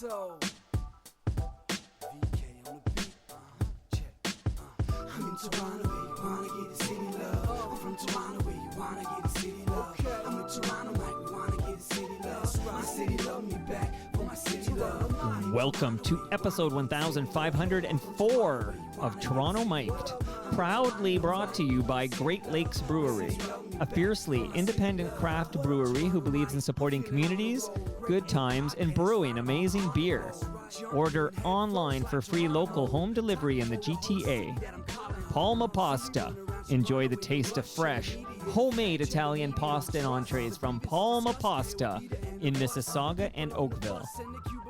So, VK on the beat, check. I'm in Toronto where you wanna get the city love. I'm from Toronto where you wanna get the city love. I'm in Toronto like we wanna get the city love. My city love me back for my city love. Welcome to episode 1504 of Toronto Mic'd, proudly brought to you by Great Lakes Brewery, a fiercely independent craft brewery who believes in supporting communities, good times, and brewing amazing beer. Order online for free local home delivery in the GTA. Palma Pasta. Enjoy the taste of fresh, homemade Italian pasta and entrees from Palma Pasta in Mississauga and Oakville.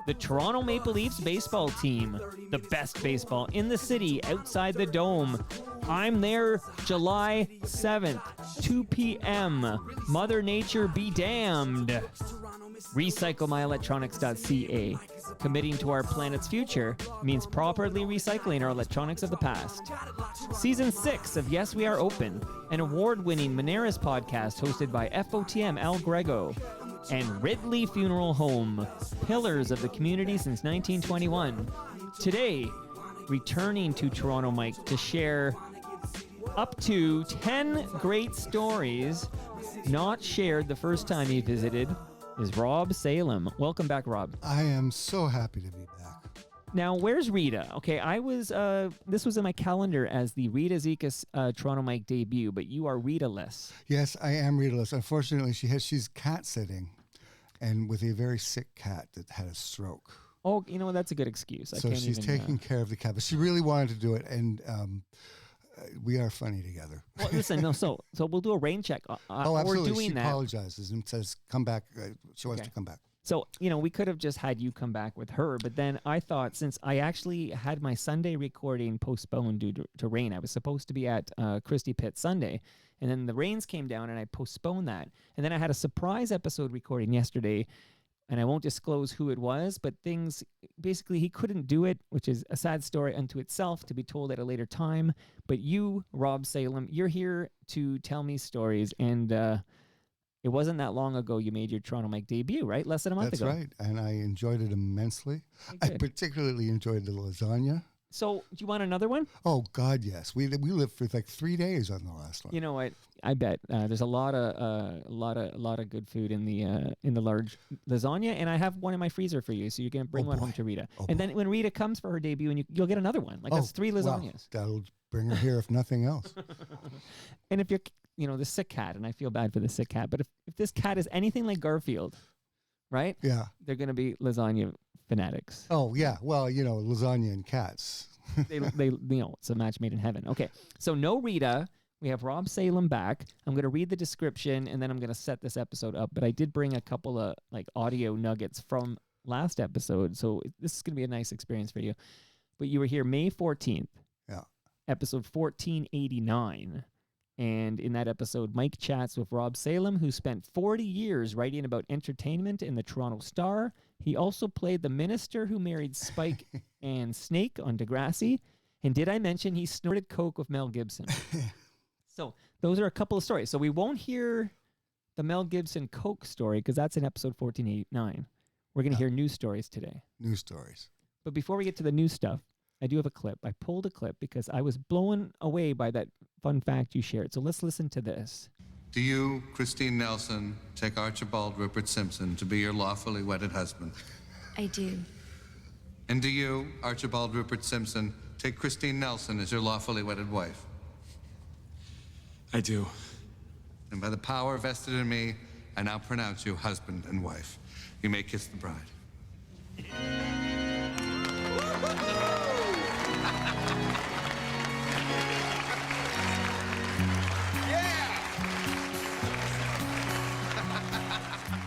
The Toronto Maple Leafs baseball team, the best baseball in the city outside the Dome. I'm there July 7th, 2 p.m. Mother Nature be damned. RecycleMyElectronics.ca. Committing to our planet's future means properly recycling our electronics of the past. Season 6 of Yes We Are Open, an award-winning Moneris podcast hosted by FOTM Al Grego. And Ridley Funeral Home, pillars of the community since 1921. Today, returning to Toronto Mike to share up to 10 great stories not shared the first time he visited is Rob Salem. Welcome back, Rob. I am so happy to be back. Now, where's Rita? Okay, I was, this was in my calendar as the Rita Zekas Toronto Mike debut, but you are Rita-less. Yes, I am Rita-less. Unfortunately, she's cat sitting, and with a very sick cat that had a stroke. Oh, you know, that's a good excuse. So she's taking care of the cat, but she really wanted to do it, and we are funny together. Well, listen, no, so we'll do a rain check. Absolutely. Or doing she that. apologizes and says, come back. She wants to come back. So, you know, we could have just had you come back with her, but then I thought, since I actually had my Sunday recording postponed due to rain, I was supposed to be at Christie Pitt Sunday, and then the rains came down and I postponed that. And then I had a surprise episode recording yesterday, and I won't disclose who it was, but basically he couldn't do it, which is a sad story unto itself to be told at a later time. But you, Rob Salem, you're here to tell me stories, and it wasn't that long ago you made your Toronto Mike debut, right? Less than a month ago. That's right, and I enjoyed it immensely. I particularly enjoyed the lasagna. So, do you want another one? Oh God, yes. We lived for like 3 days on the last one. You know what? I bet there's a lot of good food in the large lasagna, and I have one in my freezer for you, so you can bring one home to Rita. And then when Rita comes for her debut, and you'll get another one. Like that's 3 lasagnas. Wow. That'll bring her here if nothing else. And if you're, the sick cat, and I feel bad for the sick cat, but if this cat is anything like Garfield, right? Yeah. They're going to be lasagna fanatics. Oh, yeah. Well, lasagna and cats. they it's a match made in heaven. Okay. So no Rita. We have Rob Salem back. I'm going to read the description, and then I'm going to set this episode up. But I did bring a couple of audio nuggets from last episode, so this is going to be a nice experience for you. But you were here May 14th. Yeah. Episode 1489. And in that episode, Mike chats with Rob Salem, who spent 40 years writing about entertainment in the Toronto Star. He also played the minister who married Spike and Snake on Degrassi. And did I mention he snorted coke with Mel Gibson? So those are a couple of stories. So we won't hear the Mel Gibson coke story because that's in episode 1489. We're going to hear news stories today. News stories. But before we get to the new stuff, I do have a clip. I pulled a clip because I was blown away by that fun fact you shared. So let's listen to this. Do you, Christine Nelson, take Archibald Rupert Simpson to be your lawfully wedded husband? I do. And do you, Archibald Rupert Simpson, take Christine Nelson as your lawfully wedded wife? I do. And by the power vested in me, I now pronounce you husband and wife. You may kiss the bride.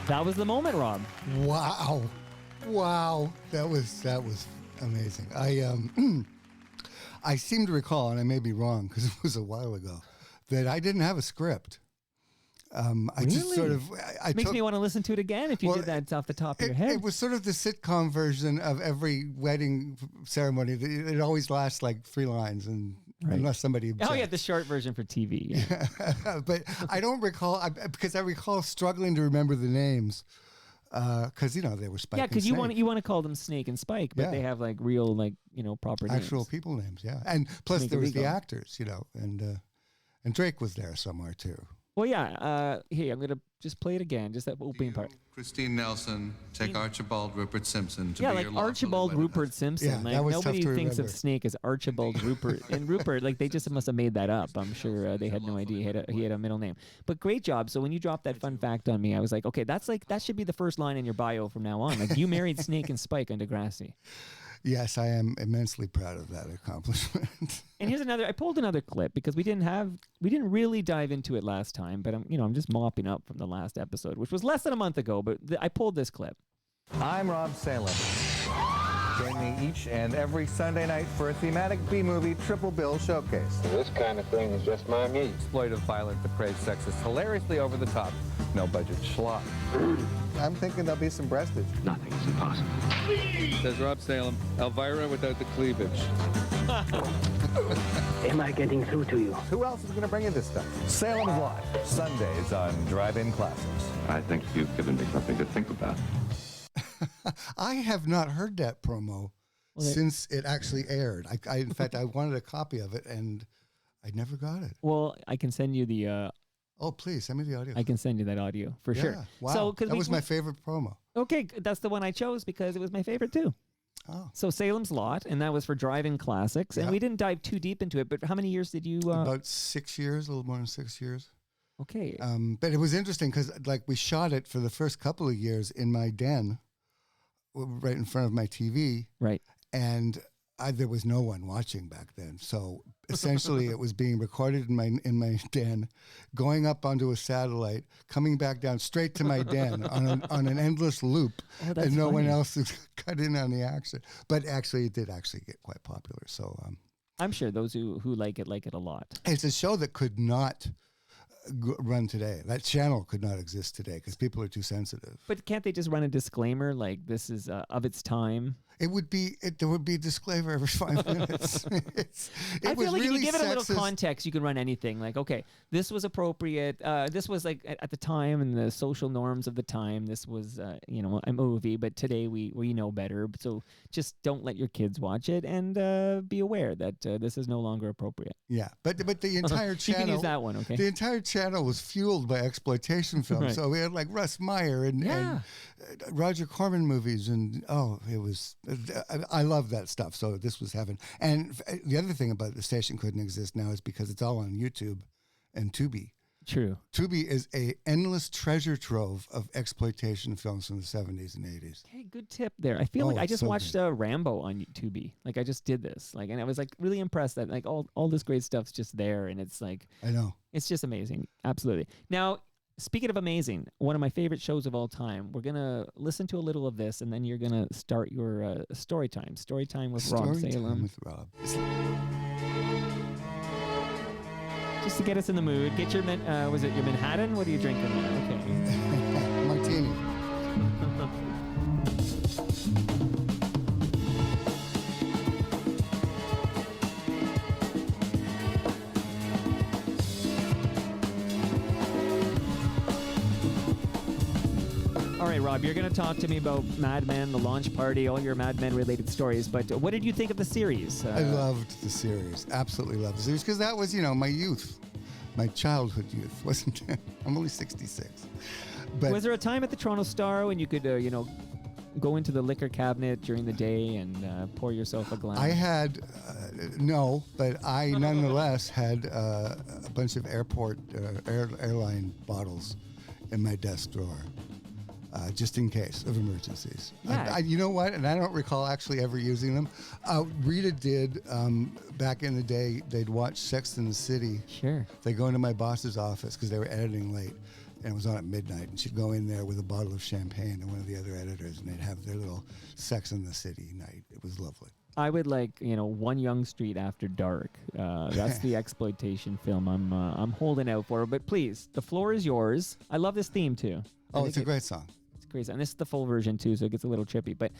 That was the moment, Rob. Wow. That was amazing. I seem to recall, and I may be wrong because it was a while ago, that I didn't have a script. I just sort of makes me want to listen to it again if you did that off the top of your head. It was sort of the sitcom version of every wedding ceremony. It always lasts like 3 lines, and unless somebody objects. Oh yeah, the short version for TV. Yeah. But I don't recall because I recall struggling to remember the names because they were Spike. Yeah, and because Snake. you want to call them Snake and Spike, but Yeah. they have like real proper names. Actual people names, yeah. And plus Make it there was the legal. actors, and Drake was there somewhere too. Well, yeah. Here, I'm gonna just play it again, just that opening part. Christine Nelson, take Archibald Rupert Simpson to Yeah, be like your lawfully Archibald wedded Rupert husband. Simpson. Yeah, like that was tough nobody to thinks of remember. Snake as Archibald Rupert. And Rupert, like they just must have made that up. I'm sure they had no idea he had a middle name. But great job. So when you dropped that fun fact on me, I was like, okay, that should be the first line in your bio from now on. Like you married Snake and Spike on Degrassi. Yes, I am immensely proud of that accomplishment. And here's I pulled another clip because we didn't really dive into it last time, but I'm just mopping up from the last episode, which was less than a month ago, but I pulled this clip. I'm Rob Salem. Join me each and every Sunday night for a thematic B-movie triple bill showcase. This kind of thing is just my meat. Exploitive, violent, depraved, sexist, hilariously over the top, no budget schlock. I'm thinking there'll be some breastage. Nothing is impossible. Says Rob Salem. Elvira without the cleavage. Am I getting through to you? Who else is going to bring you this stuff? Salem's Live, Sundays on Drive-In Classics. I think you've given me something to think about. I have not heard that promo since it actually aired. In fact, I wanted a copy of it, and I never got it. Well, I can send you the. Oh, please send me the audio. I can send you that audio for Yeah, sure. Wow, So, 'cause that was my favorite promo. Okay, that's the one I chose because it was my favorite too. Oh. So Salem's Lot, and that was for Drive-In Classics, and Yeah. we didn't dive too deep into it. But how many years did you? About 6 years, a little more than 6 years. Okay. But it was interesting because, we shot it for the first couple of years in my den, right in front of my TV, Right. and there was no one watching back then. So essentially, it was being recorded in my den, going up onto a satellite, coming back down straight to my den on an endless loop, Oh, that's and no one funny. else cut in on the action. But actually, it did actually get quite popular. So I'm sure those who like it a lot. it's a show that could not run today. That channel could not exist today because people are too sensitive. But can't they just run a disclaimer like this is of its time? There would be a disclaimer every 5 minutes. I feel like if you give it a little sexist. context, you can run anything. Like, okay, this was appropriate. This was like at the time and the social norms of the time. This was, a movie, but today we know better. So just don't let your kids watch it and be aware that this is no longer appropriate. Yeah, but the entire You channel. can use that one, okay? The entire channel was fueled by exploitation films. Right. So we had like Russ Meyer and Roger Corman movies, and it was. I love that stuff. So this was heaven. And the other thing about the station couldn't exist now is because it's all on YouTube and Tubi. True. Tubi is a endless treasure trove of exploitation films from the 70s and 80s. Hey, good tip there. I feel like I it's just so watched good. Rambo on Tubi. Like I just did this. Like, and I was like really impressed that like all this great stuff's just there, and it's like I know. it's just amazing. Absolutely. Now, speaking of amazing, one of my favorite shows of all time. We're gonna listen to a little of this, and then you're gonna start your story time. Story time with Rob Story time Salem. with Rob. Just to get us in the mood. Get your was it your Manhattan? What are you drinking there? Okay. Martini. All right, Rob, you're going to talk to me about Mad Men, the launch party, all your Mad Men related stories. But what did you think of the series? I loved the series. Absolutely loved the series because that was, my youth, my childhood youth, wasn't it? I'm only 66. But Was there a time at the Toronto Star when you could, go into the liquor cabinet during the day and pour yourself a glass? I had, no, but I nonetheless had a bunch of airline bottles in my desk drawer. Just in case of emergencies. Yeah. You know what? And I don't recall actually ever using them. Rita did back in the day. They'd watch Sex and the City. Sure. They go into my boss's office because they were editing late, and it was on at midnight. And she'd go in there with a bottle of champagne and one of the other editors, and they'd have their little Sex and the City night. It was lovely. I would like, One Young Street After Dark. That's the exploitation film I'm holding out for. But please, the floor is yours. I love this theme too. Oh, it's a great song. It's crazy. And this is the full version too, so it gets a little trippy. But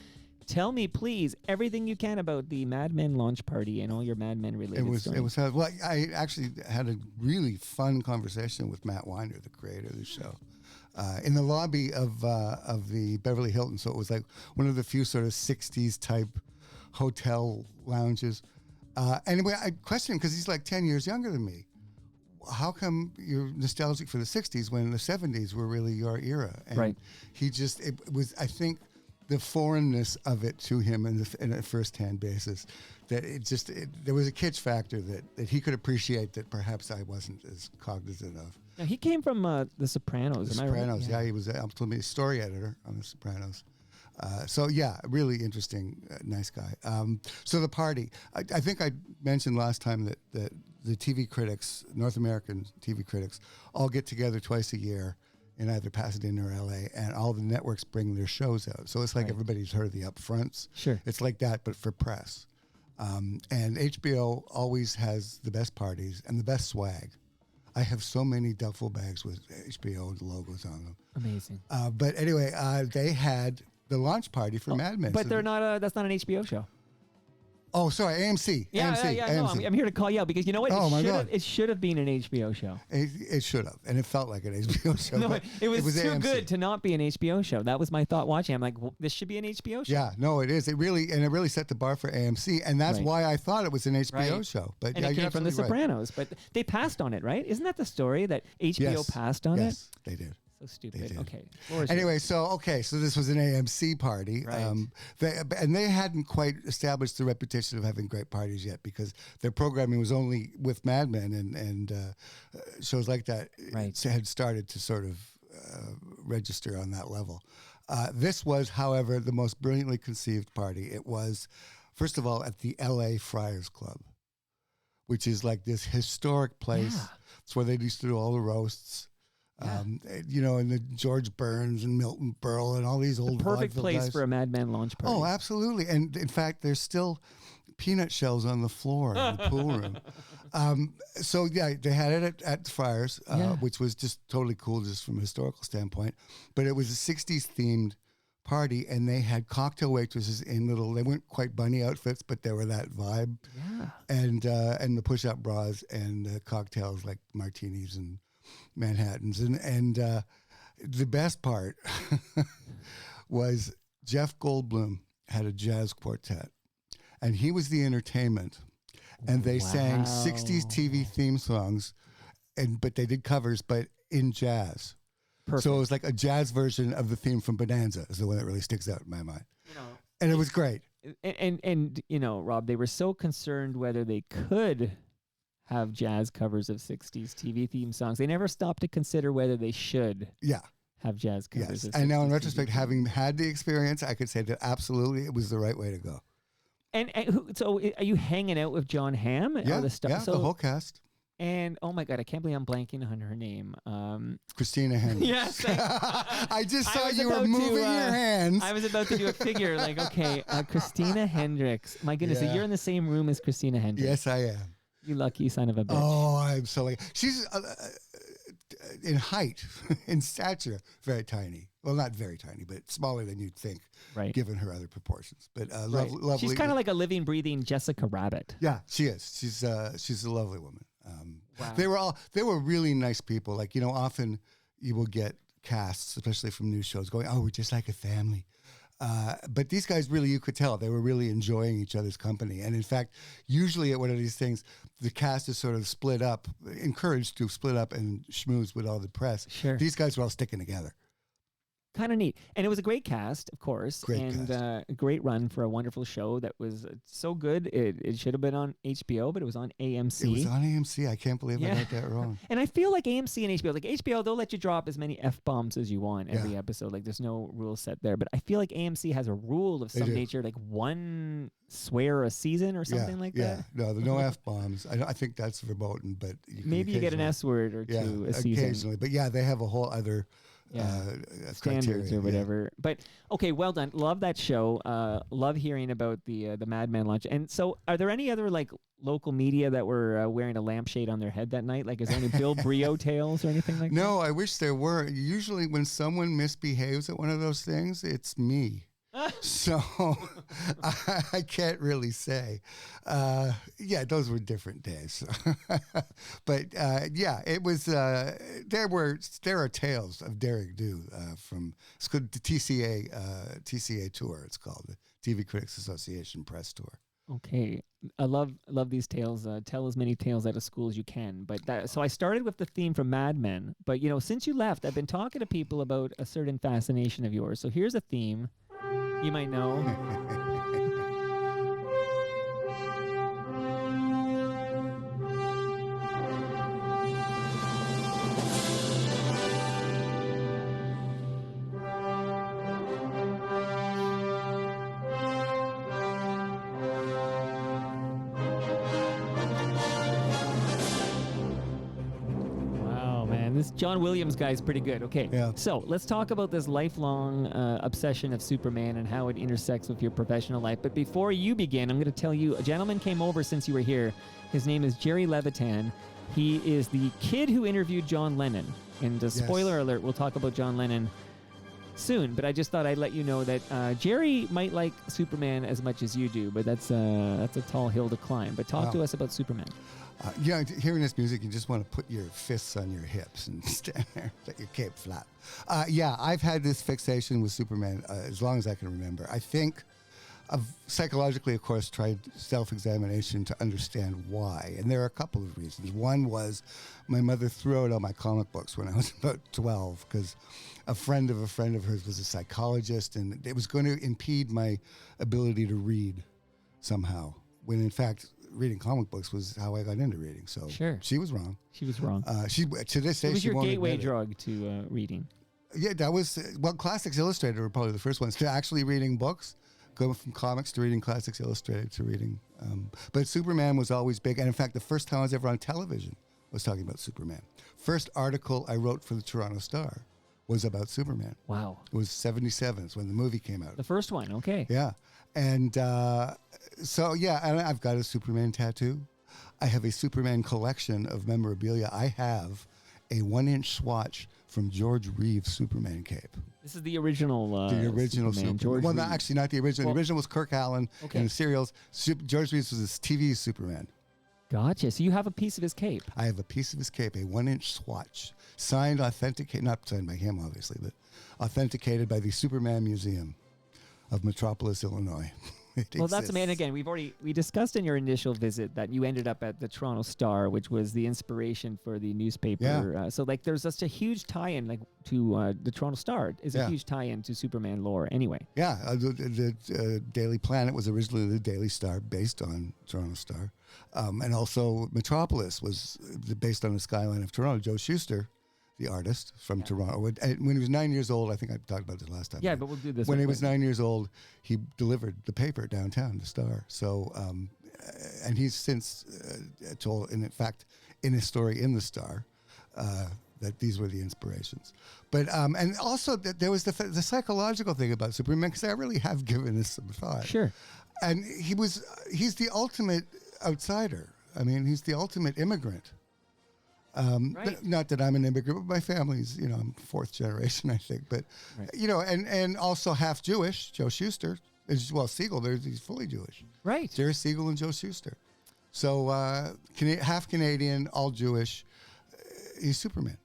tell me, please, everything you can about the Mad Men launch party and all your Mad Men related stories. It was well. I actually had a really fun conversation with Matt Weiner, the creator of the show, in the lobby of the Beverly Hilton. So it was like one of the few sort of 60s type hotel lounges. Anyway, I questioned him because he's like 10 years younger than me. How come you're nostalgic for the 60s when the 70s were really your era? And Right. he just, it was, I think, the foreignness of it to him in a first-hand basis, that there was a kitsch factor that he could appreciate that perhaps I wasn't as cognizant of. Now, he came from The Sopranos. The am I right? Sopranos, yeah, he was a story editor on The Sopranos. So yeah, really interesting, nice guy. So the party, I think I mentioned last time that the TV critics, North American TV critics, all get together twice a year in either Pasadena or LA, and all the networks bring their shows out. So it's like everybody's heard of the upfronts. Sure. It's like that, but for press. And HBO always has the best parties and the best swag. I have so many duffel bags with HBO logos on them. Amazing. But anyway, they had the launch party for Mad Men. But So they're not. That's not an HBO show. Oh, sorry, AMC. Yeah, AMC, yeah. No, AMC. I'm here to call you out because you know what? Oh, my God. It should have been an HBO show. It should have, and it felt like an HBO show. No, but it was too AMC. good to not be an HBO show. That was my thought watching. I'm like, well, this should be an HBO show. Yeah, no, it is. It really set the bar for AMC, and that's Right. why I thought it was an HBO Right. show. But And yeah, it you're came from The absolutely right. Sopranos, but they passed on it, right? Isn't that the story that HBO passed on yes, they did. it? So stupid. did. Okay. Floor is Anyway, so this was an AMC party, Right. they hadn't quite established the reputation of having great parties yet because their programming was only with Mad Men and shows like that Right. had started to sort of register on that level. This was, however, the most brilliantly conceived party. It was, first of all, at the LA Friars Club, which is like this historic place. Yeah. It's where they used to do all the roasts. Yeah. And the George Burns and Milton Berle and all these old perfect vaudeville place guys. for a Mad Men launch party. Oh, absolutely. And in fact, there's still peanut shells on the floor in the pool room. So yeah, they had it at the Friars, which was just totally cool just from a historical standpoint. But it was a 60s themed party, and they had cocktail waitresses in they weren't quite bunny outfits, but they were that vibe. Yeah. And the push-up bras and cocktails like martinis and Manhattans. And the best part was Jeff Goldblum had a jazz quartet, and he was the entertainment. And they sang 60s TV theme songs, but they did covers, but in jazz. Perfect. So it was like a jazz version of the theme from Bonanza is the one that really sticks out in my mind. And it was great. And Rob, they were so concerned whether they could have jazz covers of 60s TV theme songs. They never stopped to consider whether they should Yeah. have jazz covers Yes. of 60s And now in TV retrospect, themes. having had the experience, I could say that absolutely it was the right way to go. And so are you hanging out with John Hamm? Yeah, All this stuff? yeah, So, the whole cast. and oh my God, I can't believe I'm blanking on her name. Christina Hendricks. Yes. I just I saw was you were about to, moving your hands. I was about to do a figure like, okay, Christina Hendricks. My goodness, so Yeah. you're in the same room as Christina Hendricks. Yes, I am. You lucky son of a bitch. Oh, I'm so like she's in height, in stature, very tiny. Well, not very tiny, but smaller than you'd think, Right. given her other proportions. But Right. lovely. She's kind of like a living, breathing Jessica Rabbit. Yeah, she is. She's a lovely woman. Wow. They were really nice people. Like, often you will get casts, especially from news shows, going, "Oh, we're just like a family." But these guys really, you could tell they were really enjoying each other's company. And in fact, usually at one of these things, the cast is sort of split up, encouraged to split up and schmooze with all the press. Sure. These guys were all sticking together. Kind of neat. And it was a great cast, of course. Great and cast. A great run for a wonderful show that was so good. It should have been on HBO, but it was on AMC. It was on AMC. I can't believe I got that wrong. And I feel like AMC and HBO, like HBO, they'll let you drop as many F-bombs as you want every Yeah. episode. Like there's no rule set there. But I feel like AMC has a rule of some do. nature, like one swear a season or something like yeah. that. No, no F-bombs. I think that's verboten, but Maybe you get an occasionally- S word or Yeah, two a season. occasionally. But yeah, they have a whole other Standards criteria, or yeah. whatever. But okay, well done. Love that show. Love hearing about the Mad Men launch. And so, are there any other like local media that were wearing a lampshade on their head that night? Like, is there any Bill Brio tales or anything like that? No, I wish there were. Usually, when someone misbehaves at one of those things, it's me. So I can't really say. Yeah, those were different days. But yeah, it was. There are tales of Derek Do from it's called the TCA tour. It's called the TV Critics Association Press Tour. Okay, I love these tales. Tell as many tales out of school as you can. But so I started with the theme from Mad Men. But since you left, I've been talking to people about a certain fascination of yours. So here's a theme you might know. This John Williams guy is pretty good. Okay, yeah. So let's talk about this lifelong obsession of Superman and how it intersects with your professional life. But before you begin, I'm going to tell you, a gentleman came over since you were here. His name is Jerry Levitan. He is the kid who interviewed John Lennon. And spoiler alert, we'll talk about John Lennon soon. But I just thought I'd let you know that Jerry might like Superman as much as you do, but that's a tall hill to climb. But talk to us about Superman. Hearing this music, you just want to put your fists on your hips and stand there, let your cape flap. I've had this fixation with Superman as long as I can remember. I think I've psychologically, of course, tried self-examination to understand why. And there are a couple of reasons. One was my mother threw out all my comic books when I was about 12 because a friend of hers was a psychologist, and it was going to impede my ability to read somehow, when in fact reading comic books was how I got into reading. So she was wrong. She was wrong. She to this day, it was she your won't gateway admit drug to reading. Yeah, that was Classics Illustrated were probably the first ones to actually reading books, going from comics to reading Classics Illustrated to reading. But Superman was always big, and in fact, the first time I was ever on television was talking about Superman. First article I wrote for the Toronto Star was about Superman. Wow. It was 77 when the movie came out. The first one, okay. Yeah. And and I've got a Superman tattoo. I have a Superman collection of memorabilia. I have a 1-inch swatch from George Reeves' Superman cape. This is the original Superman. George Well, Reeves. no, actually not the original. The original was Kirk Allen Okay. in the serials. George Reeves was his TV Superman. Gotcha. So you have a piece of his cape. I have a piece of his cape, a 1-inch swatch, signed, authenticated, not signed by him, obviously, but authenticated by the Superman Museum of Metropolis, Illinois. Well, that's amazing. Again, we discussed in your initial visit that you ended up at the Toronto Star, which was the inspiration for the newspaper. Yeah. So there's just a huge tie-in to the Toronto Star is a huge tie-in to Superman lore anyway. Yeah, the Daily Planet was originally the Daily Star based on Toronto Star. And also Metropolis was based on the skyline of Toronto. Joe Shuster, the artist from Toronto. When he was 9 years old, I think I talked about this last time. Yeah, but we'll do this. When he was 9 years old, he delivered the paper downtown, the Star. So, and he's since told, and in fact, in his story in the Star, that these were the inspirations. But and also that there was the psychological thing about Superman, because I really have given this some thought. Sure. And he's the ultimate outsider. I mean, he's the ultimate immigrant. Right. Not that I'm an immigrant, but my family's, I'm fourth generation, I think. But, and also half Jewish. Joe Shuster, Siegel, he's fully Jewish. Right. Jerry Siegel and Joe Shuster. So half Canadian, all Jewish. He's Superman.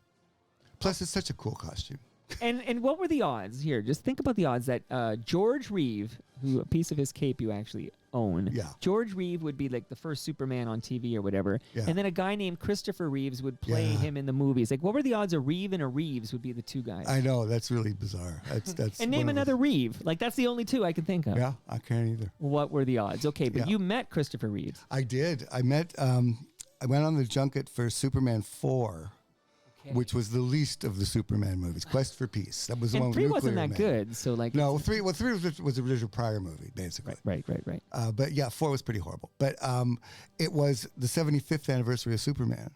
Plus, it's such a cool costume. And what were the odds here? Just think about the odds that George Reeve, who a piece of his cape you actually own, George Reeve would be like the first Superman on TV or whatever, and then a guy named Christopher Reeves would play him in the movies. Like, what were the odds a Reeve and a Reeves would be the two guys? I know, that's really bizarre. That's and name another Reeve. Like, that's the only two I can think of. Yeah, I can't either. What were the odds? Okay, but you met Christopher Reeves. I did. I met. I went on the junket for Superman 4. Okay. Which was the least of the Superman movies. Quest for Peace. That was the one with 3 Nuclear wasn't that Man. good. So no, 3 was the original prior movie, basically. Right. But yeah, 4 was pretty horrible. But it was the 75th anniversary of Superman,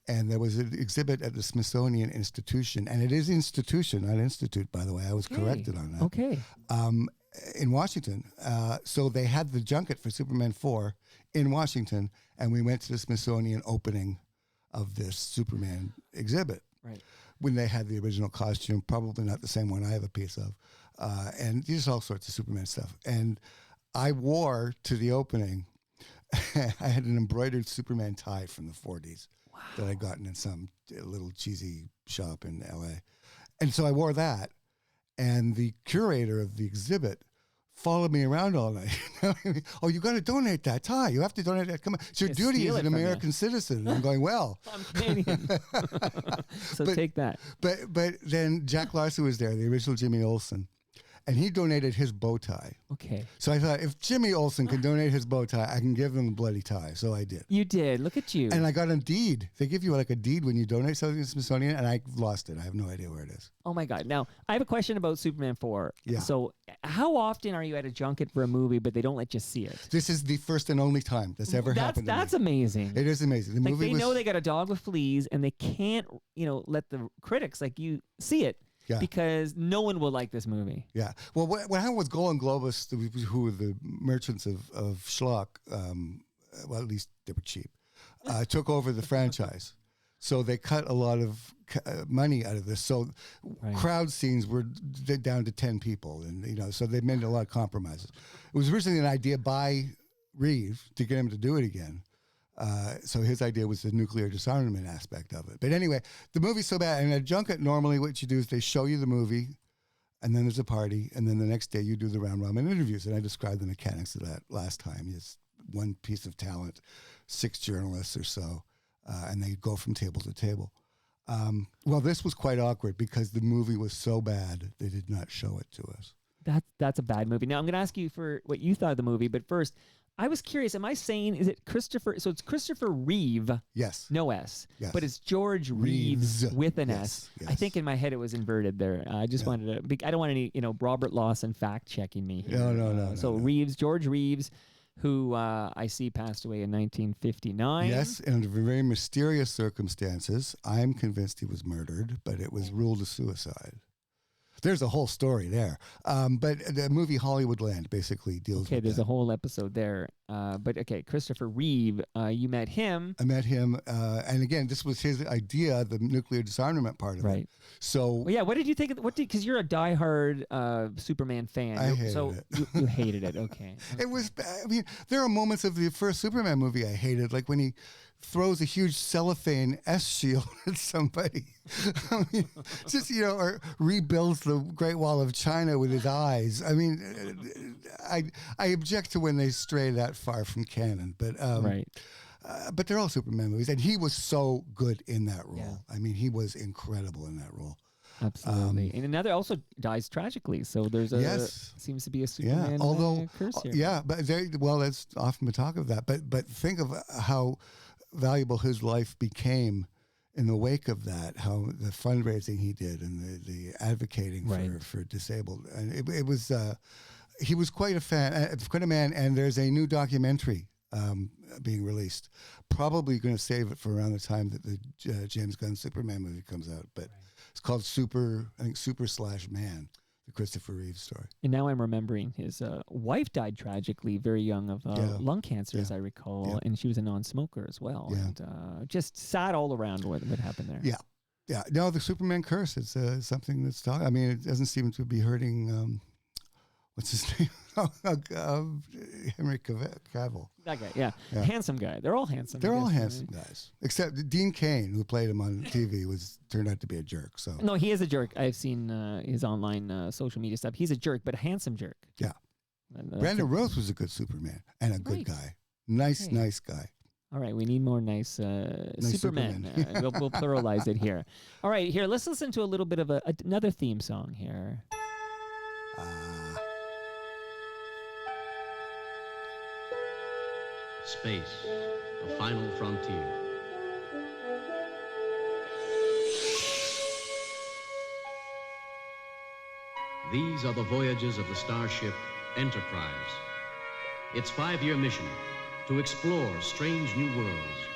and there was an exhibit at the Smithsonian Institution, and it is institution, not institute, by the way. I was corrected on that. Okay. In Washington. So they had the junket for Superman 4 in Washington, and we went to the Smithsonian opening of this Superman exhibit. Right. When they had the original costume, probably not the same one I have a piece of. and just all sorts of Superman stuff. And I wore to the opening, I had an embroidered Superman tie from the 40s that I'd gotten in some little cheesy shop in LA. And so I wore that, and the curator of the exhibit followed me around all night. Oh, you got to donate that tie. You have to donate that. Come on. It's your duty as an American citizen. And I'm going, well. I'm Canadian. So take that. But then Jack Larson was there, the original Jimmy Olsen, and he donated his bow tie. Okay. So I thought, if Jimmy Olsen can donate his bow tie, I can give him the bloody tie. So I did. You did. Look at you. And I got a deed. They give you like a deed when you donate something to the Smithsonian, and I lost it. I have no idea where it is. Oh my God. Now, I have a question about Superman 4. Yeah. So how often are you at a junket for a movie, but they don't let you see it? This is the first and only time that's ever happened to me. That's amazing. It is amazing. The Like movie they was, know they got a dog with fleas, and they can't, let the critics like you see it. Yeah. Because no one will like this movie. Yeah. Well, what happened with Golan Globus, who were the merchants of schlock, well, at least they were cheap, took over the franchise. So they cut a lot of money out of this. So crowd scenes were down to 10 people. And, so they made a lot of compromises. It was originally an idea by Reeve to get him to do it again. So his idea was the nuclear disarmament aspect of it. But anyway, the movie's so bad. And at a junket, normally what you do is they show you the movie, and then there's a party, and then the next day you do the round robin interviews. And I described the mechanics of that last time. It's one piece of talent, 6 journalists or so, and they go from table to table. Well, this was quite awkward because the movie was so bad they did not show it to us. That's a bad movie. Now I'm going to ask you for what you thought of the movie, but first, I was curious. Am I saying, is it Christopher? So it's Christopher Reeve. Yes. No S. Yes. But it's George Reeves with an S. Yes. I think in my head it was inverted there. I just wanted to, I don't want any, Robert Lawson fact checking me here. No. So Reeves, George Reeves, who I see passed away in 1959. Yes, and under very mysterious circumstances. I'm convinced he was murdered, but it was ruled a suicide. There's a whole story there. But the movie Hollywoodland basically deals with Okay, there's that. a whole episode there. But okay, Christopher Reeve, you met him. I met him, and again, this was his idea, the nuclear disarmament part of it. So, well, yeah, what did you think? Because you're a diehard Superman fan. I hated it. You hated it. Okay. It was, I mean, there are moments of the first Superman movie I hated, like when he throws a huge cellophane S shield at somebody. I mean, just, or rebuilds the Great Wall of China with his eyes. I mean, I object to when they stray that far from canon, but but they're all Superman movies, and he was so good in that role. Yeah. I mean, he was incredible in that role. Absolutely. And another also dies tragically. So there's seems to be a Superman curse here. Yeah, but that's often the talk of that. But think of how valuable his life became in the wake of that, how the fundraising he did and the advocating for disabled. And it was, he was quite a man, and there's a new documentary being released. Probably going to save it for around the time that the James Gunn Superman movie comes out, but it's called Super/Man, the Christopher Reeve story. And now I'm remembering his wife died tragically, very young, of lung cancer, as I recall, and she was a non-smoker as well. Yeah. And just sad all around what happened there. Yeah. No, the Superman curse. It's something that's talking. I mean, it doesn't seem to be hurting. What's his name? Henry Cavill. That guy, yeah. Handsome guy. They're all handsome. They're all handsome guys, except Dean Cain, who played him on TV, turned out to be a jerk. So no, he is a jerk. I've seen his online social media stuff. He's a jerk, but a handsome jerk. Yeah. Brandon Roth was a good Superman and a good guy. Nice guy. All right, we need more nice Superman. We'll pluralize it here. All right, here, let's listen to a little bit of another theme song here. Space, the final frontier. These are the voyages of the starship Enterprise. Its 5-year mission, to explore strange new worlds,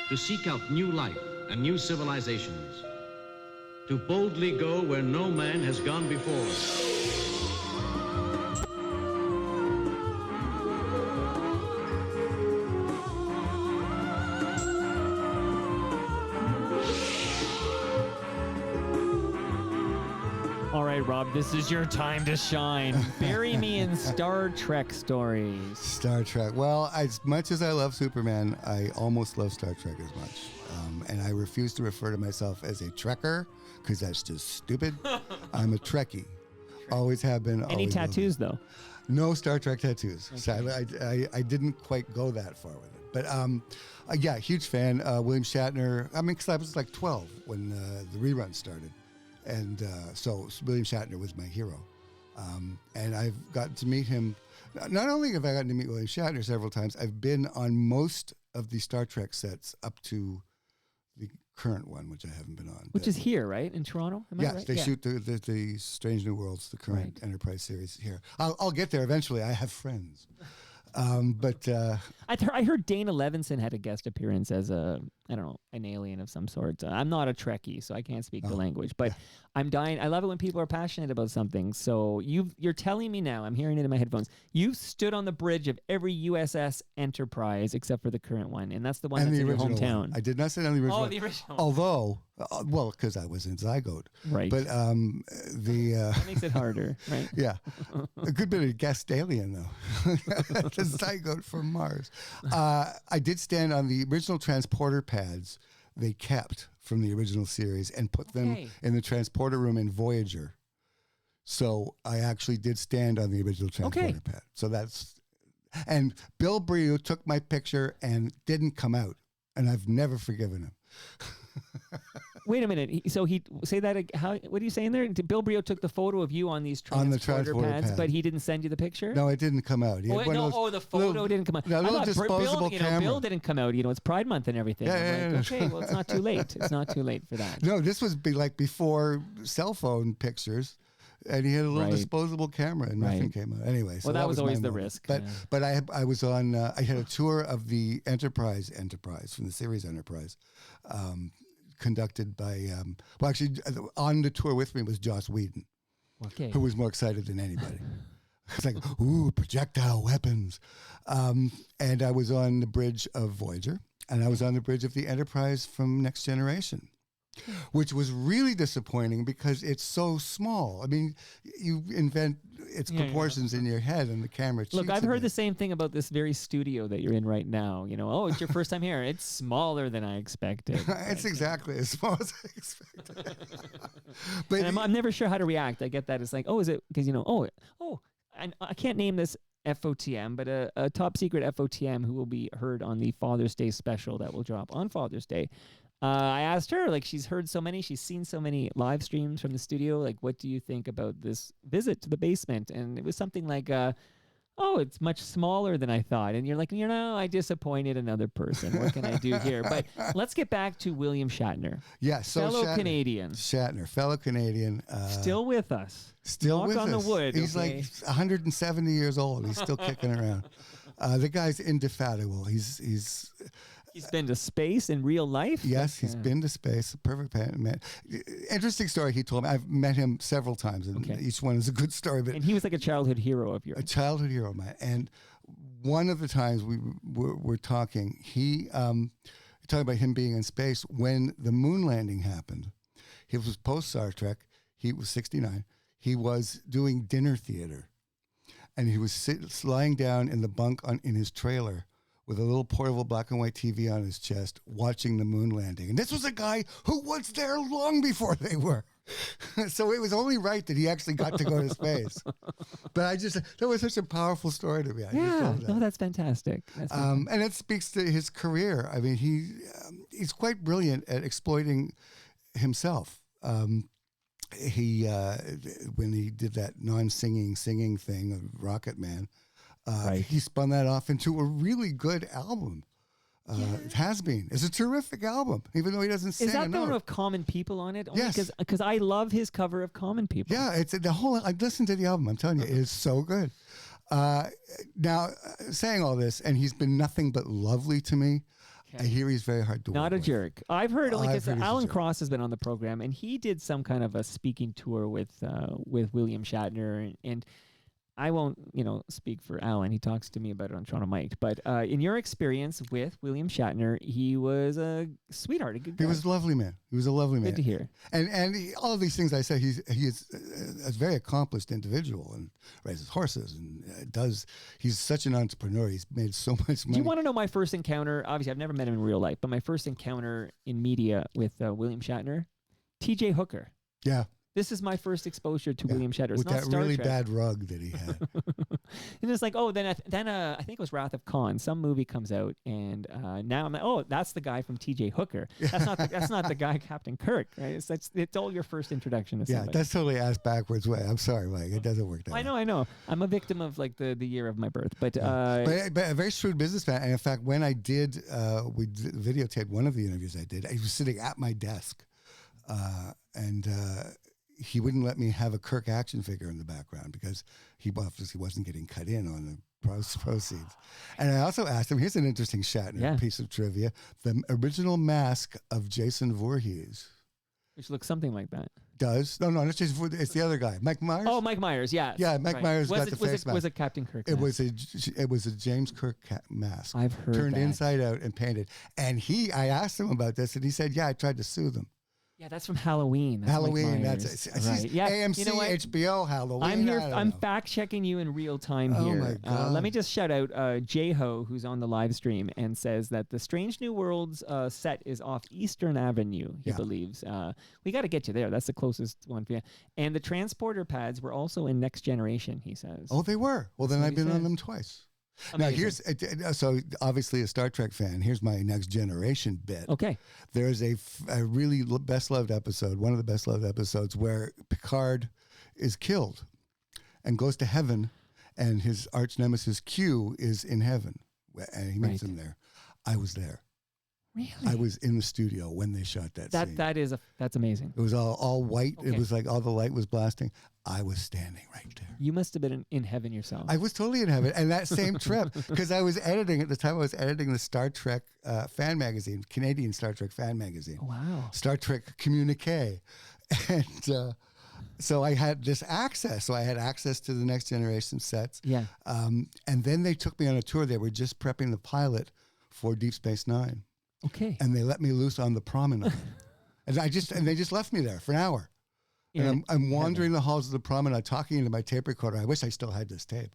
to seek out new life and new civilizations, to boldly go where no man has gone before. right, Rob, this is your time to shine. Bury me in Star Trek stories. Star Trek. Well, as much as I love Superman, I almost love Star Trek as much. And I refuse to refer to myself as a Trekker because that's just stupid. I'm a Trekkie. Always have been. Any always will be. tattoos, though? No Star Trek tattoos. Okay. Sadly, I didn't quite go that far with it. But yeah, huge fan. William Shatner. I mean, because I was like 12 when the rerun started. And so William Shatner was my hero. And I've gotten to meet him. Not only have I gotten to meet William Shatner several times, I've been on most of the Star Trek sets up to the current one, which I haven't been on. Which is here, right? In Toronto? Am I Yes, right? they shoot the Strange New Worlds, the current Enterprise series here. I'll get there eventually. I have friends. But I heard Dana Levinson had a guest appearance as an alien of some sort. I'm not a Trekkie, so I can't speak the language, but I'm dying. I love it when people are passionate about something. So you're telling me now, I'm hearing it in my headphones, you've stood on the bridge of every USS Enterprise except for the current one, and that's the one that's in your hometown. One. I did not sit on the original. Oh, the original. Although, well, because I was in Zygote. Right. But that makes it harder, right? Yeah. A good bit of guest alien, though. The Zygote from Mars. I did stand on the original transporter pads they kept from the original series and put them in the transporter room in Voyager. So I actually did stand on the original transporter pad. So that's... And Bill Brio took my picture and didn't come out. And I've never forgiven him. Wait a minute. So he say that how? What are you saying there? Bill Brio took the photo of you on these transporter pads, but he didn't send you the picture. No, it didn't come out. The photo didn't come out. No, little disposable camera. Bill didn't come out. It's Pride Month and everything. Okay, well, it's not too late. It's not too late for that. No, this was like before cell phone pictures. And he had a little disposable camera, and nothing came out. Anyway, so that was always the moment. risk. But I was on. I had a tour of the Enterprise from the series Enterprise, conducted by. Well, actually, on the tour with me was Joss Whedon, who was more excited than anybody. It's like, ooh, projectile weapons, and I was on the bridge of Voyager, and I was on the bridge of the Enterprise from Next Generation. Which was really disappointing because it's so small. I mean, you invent its proportions in your head, and the camera. Look, I've heard the same thing about this very studio that you're in right now. Oh, it's your first time here. It's smaller than I expected. It's exactly as small as I expected. But and I'm never sure how to react. I get that. It's like, is it because I can't name this FOTM, but a top secret FOTM who will be heard on the Father's Day special that will drop on Father's Day. I asked her, she's heard so many, she's seen so many live streams from the studio. What do you think about this visit to the basement? And it was something like, it's much smaller than I thought. And you're like, I disappointed another person. What can I do here? But let's get back to William Shatner. Yes, so fellow Canadian. Shatner, fellow Canadian. Still with us. Still Knock with on us. the wood. He's like 170 years old. He's still kicking around. The guy's indefatigable. He's been to space in real life? Yes, he's been to space. A perfect man. Interesting story he told me. I've met him several times, and each one is a good story. But and he was like a childhood hero of yours. A childhood hero of mine. And one of the times we were talking, he talking about him being in space when the moon landing happened. He was post Star Trek. He was 69. He was doing dinner theater, and he was lying down in the bunk in his trailer with a little portable black and white TV on his chest, watching the moon landing. And this was a guy who was there long before they were. So it was only right that he actually got to go to space. But that was such a powerful story to me. That's fantastic. And it speaks to his career. I mean, he's quite brilliant at exploiting himself. When he did that singing thing of Rocket Man, he spun that off into a really good album. It has been. It's a terrific album, even though he doesn't sing. Is that the one with Common People on it? Only yes. Because I love his cover of Common People. Yeah, it's the whole. I listened to the album. I'm telling you, it is so good. Now, saying all this, and he's been nothing but lovely to me. I hear he's very hard to work Not a with. jerk. I've heard only because Alan Cross has been on the program, and he did some kind of a speaking tour with William Shatner, and I won't, speak for Alan. He talks to me about it on Toronto Mike. But in your experience with William Shatner, he was a sweetheart, a good guy. He was a lovely man. He was a lovely man. Good to hear. And all of these things I say, he is a very accomplished individual and raises horses and he's such an entrepreneur. He's made so much money. Do you want to know my first encounter? Obviously, I've never met him in real life, but my first encounter in media with William Shatner, T.J. Hooker. Yeah. This is my first exposure to William Shatner. It's With not that Star really Trek. bad rug that he had. And it's like, then I think it was Wrath of Khan. Some movie comes out, and now I'm like, oh, that's the guy from T.J. Hooker. That's not the guy Captain Kirk, right? It's all your first introduction to somebody. Yeah, that's totally ass backwards way. I'm sorry, Mike. It doesn't work that way. I know. I'm a victim of like the year of my birth, but a very shrewd businessman. And in fact, when I did, we videotaped one of the interviews I did. I was sitting at my desk, and he wouldn't let me have a Kirk action figure in the background because he obviously wasn't getting cut in on the proceeds. And I also asked him, here's an interesting Shatner piece of trivia, the original mask of Jason Voorhees. Which looks something like that. No, not Jason Voorhees, it's the other guy, Mike Myers. Oh, Mike Myers, yeah. Yeah, Mike Myers got the face mask. Was it Captain Kirk? It was a James Kirk mask. I've heard turned that. inside out and painted. And I asked him about this, and he said, yeah, I tried to sue them. Yeah, that's from Halloween. Halloween, that's right. Yeah, AMC, you know what? HBO, Halloween. I'm here. I'm fact checking you in real time here. Oh my God. Let me just shout out J-Ho, who's on the live stream, and says that the Strange New Worlds set is off Eastern Avenue. He believes. We got to get you there. That's the closest one for you. And the transporter pads were also in Next Generation. He says. Oh, they were. Well, then I've been on them twice. Amazing. Now, so obviously a Star Trek fan. Here's my Next Generation bit. Okay. There's a really best-loved episode, one of the best-loved episodes, where Picard is killed and goes to heaven, and his arch nemesis Q is in heaven, and he meets him there. I was there. Really? I was in the studio when they shot that scene. That's amazing. It was all white. Okay. It was like all the light was blasting. I was standing right there. You must have been in heaven yourself. I was totally in heaven. And that same trip, because I was editing, at the time I was editing the Star Trek fan magazine, Canadian Star Trek fan magazine. Wow. Star Trek Communique. And so I had this access. So I had access to the Next Generation sets. Yeah. And then they took me on a tour. They were just prepping the pilot for Deep Space Nine. Okay. And they let me loose on the promenade. and they just left me there for an hour. And I'm wandering the halls of the promenade, talking into my tape recorder. I wish I still had this tape.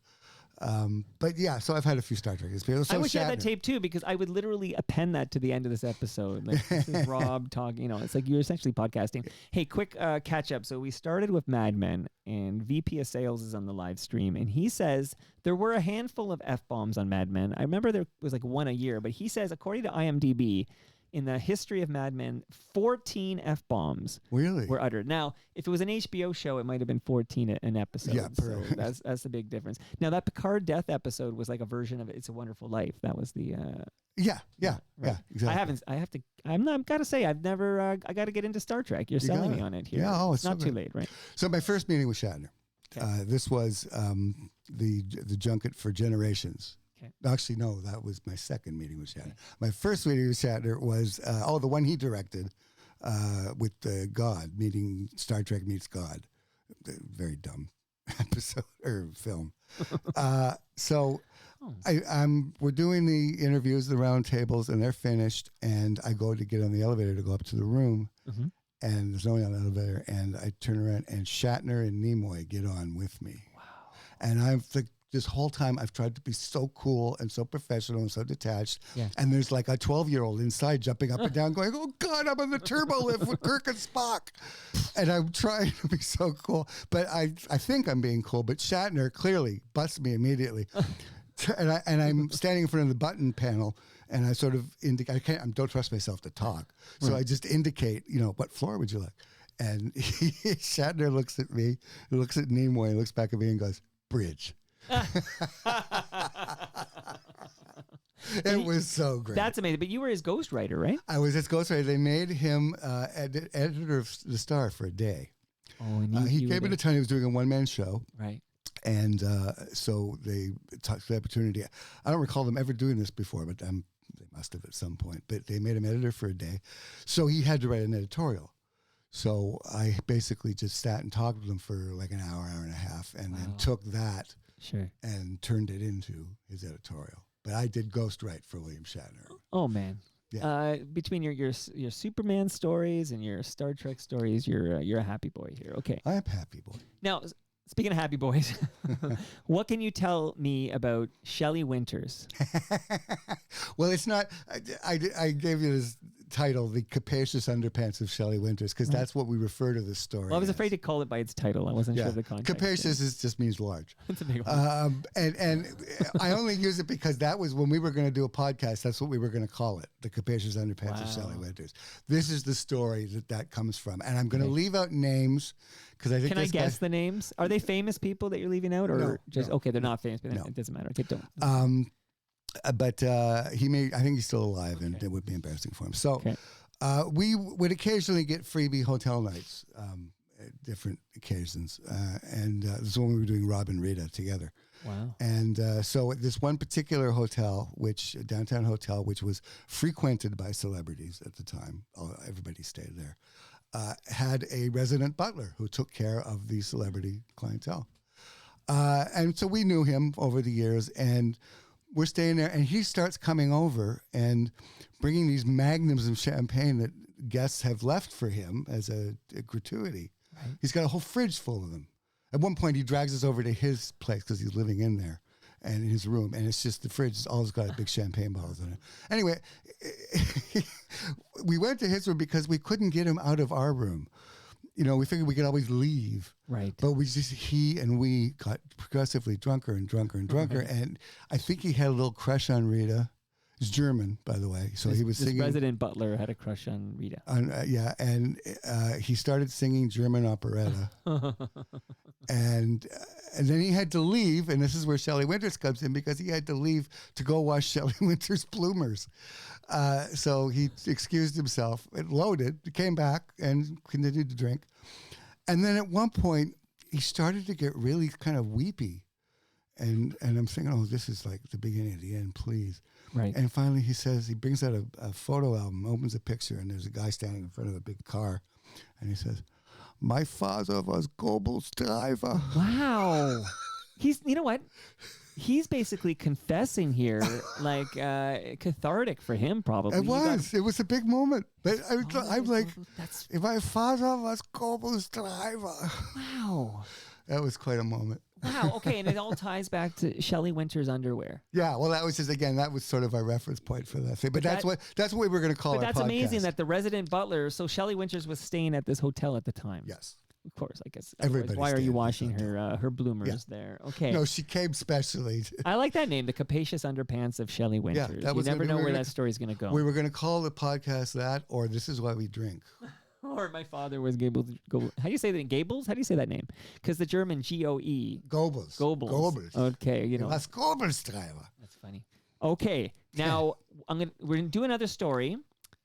But yeah, so I've had a few Star Trek experiences. So I wish I had that Shatner. tape too, because I would literally append that to the end of this episode. Like, this is Rob talking, it's like you're essentially podcasting. Hey, quick catch up. So we started with Mad Men, and VP of Sales is on the live stream, and he says there were a handful of F-bombs on Mad Men. I remember there was like one a year, but he says, according to IMDb, in the history of Mad Men, 14 F-bombs were uttered. Now, if it was an HBO show, it might have been 14 an episode. Yeah, so that's the big difference. Now, that Picard death episode was like a version of It's a Wonderful Life. That was the... Yeah, exactly. I've got to say, I've never... I got to get into Star Trek. You're selling me on it here. Yeah, it's not too late, right? So my first meeting with Shatner. Okay. This was the junket for Generations. Okay. Actually, no, that was my second meeting with Shatner. Okay. My first meeting with Shatner was, the one he directed with God, meeting Star Trek Meets God. Very dumb episode or film. We're doing the interviews, the round tables, and they're finished, and I go to get on the elevator to go up to the room, and there's no one on the elevator, and I turn around, and Shatner and Nimoy get on with me. Wow. And I'm like, this whole time I've tried to be so cool and so professional and so detached. Yeah. And there's like a 12-year-old inside jumping up and down going, oh God, I'm on the turbo lift with Kirk and Spock. And I'm trying to be so cool. But I think I'm being cool. But Shatner clearly busts me immediately. And I'm standing in front of the button panel, and I sort of indicate, I don't trust myself to talk. So I just indicate, what floor would you like? And Shatner looks at me, looks at Nimoy, looks back at me and goes, bridge. It was so great. That's amazing. But you were his ghostwriter, right? I was his ghostwriter. They made him editor of The Star for a day. Oh, and he came into town. He was doing a one-man show. Right. And so they took the opportunity. I don't recall them ever doing this before, but they must have at some point. But they made him editor for a day. So he had to write an editorial. So I basically just sat and talked with him for like an hour and a half, and then took that Sure. and turned it into his editorial. But I did ghostwrite for William Shatner. Oh man. Yeah. Between your Superman stories and your Star Trek stories, you're a happy boy here. Okay. I am happy boy. Now, speaking of happy boys, what can you tell me about Shelley Winters? Well, it's not. I gave you this title, The Capacious Underpants of Shelley Winters, because that's what we refer to this story. Well, I was as. afraid to call it by its title. I wasn't sure of the context. Capacious just means large. It's a big one. And I only use it because that was when we were going to do a podcast. That's what we were going to call it, The Capacious Underpants of Shelley Winters. This is the story that comes from, and I'm going to leave out names because I think. Can I guess the names? Are they famous people that you're leaving out, or No, just no. okay? They're not famous, but No. it doesn't matter. Okay, don't. But he may. I think he's still alive, and it would be embarrassing for him. So. Okay. We would occasionally get freebie hotel nights at different occasions. And this is when we were doing Rob and Rita together. Wow. And so at this one particular hotel, downtown hotel, which was frequented by celebrities at the time, everybody stayed there, had a resident butler who took care of the celebrity clientele. And so we knew him over the years, and we're staying there, and he starts coming over and bringing these magnums of champagne that guests have left for him as a gratuity. Right. He's got a whole fridge full of them. At one point, he drags us over to his place because he's living in there and in his room, and it's just the fridge has always got big champagne bottles in it. Anyway, we went to his room because we couldn't get him out of our room. You know, we figured we could always leave. Right. But he and we got progressively drunker and drunker and drunker. Right. And I think he had a little crush on Rita. He's German, by the way. So he was singing. This resident butler had a crush on Rita. Yeah. And he started singing German operetta. and then he had to leave. And this is where Shelley Winters comes in, because he had to leave to go wash Shelley Winters' bloomers. So he excused himself, it loaded, came back and continued to drink. And then at one point, he started to get really kind of weepy. And I'm thinking, oh, this is like the beginning of the end, please. Right. And finally he brings out a photo album, opens a picture, and there's a guy standing in front of a big car. And he says, "My father was Goebbels' driver." Wow. You know what? He's basically confessing here, like cathartic for him, probably. It was a big moment. But I'm like, if my father was Goebbels' driver. Wow. That was quite a moment. Wow. Okay, and it all ties back to Shelley Winters' underwear. Yeah. Well, that was that was sort of our reference point for that thing. But that's what we were going to call. But our that's podcast. amazing that the resident butler. So Shelley Winters was staying at this hotel at the time. Yes. Of course, I guess. Everybody. Why are you washing her bloomers there? Okay. No, she came specially. I like that name, The Capacious Underpants of Shelley Winters. Yeah, you never know where that story's going to go. We were going to call the podcast that, or This Is Why We Drink. Or my father was Goebbels. How do you say that? Goebbels? How do you say that name? Because the German G-O-E. Goebbels. Goebbels. Okay, you know. That's Goebbels' driver. That's funny. Okay, now we're gonna do another story.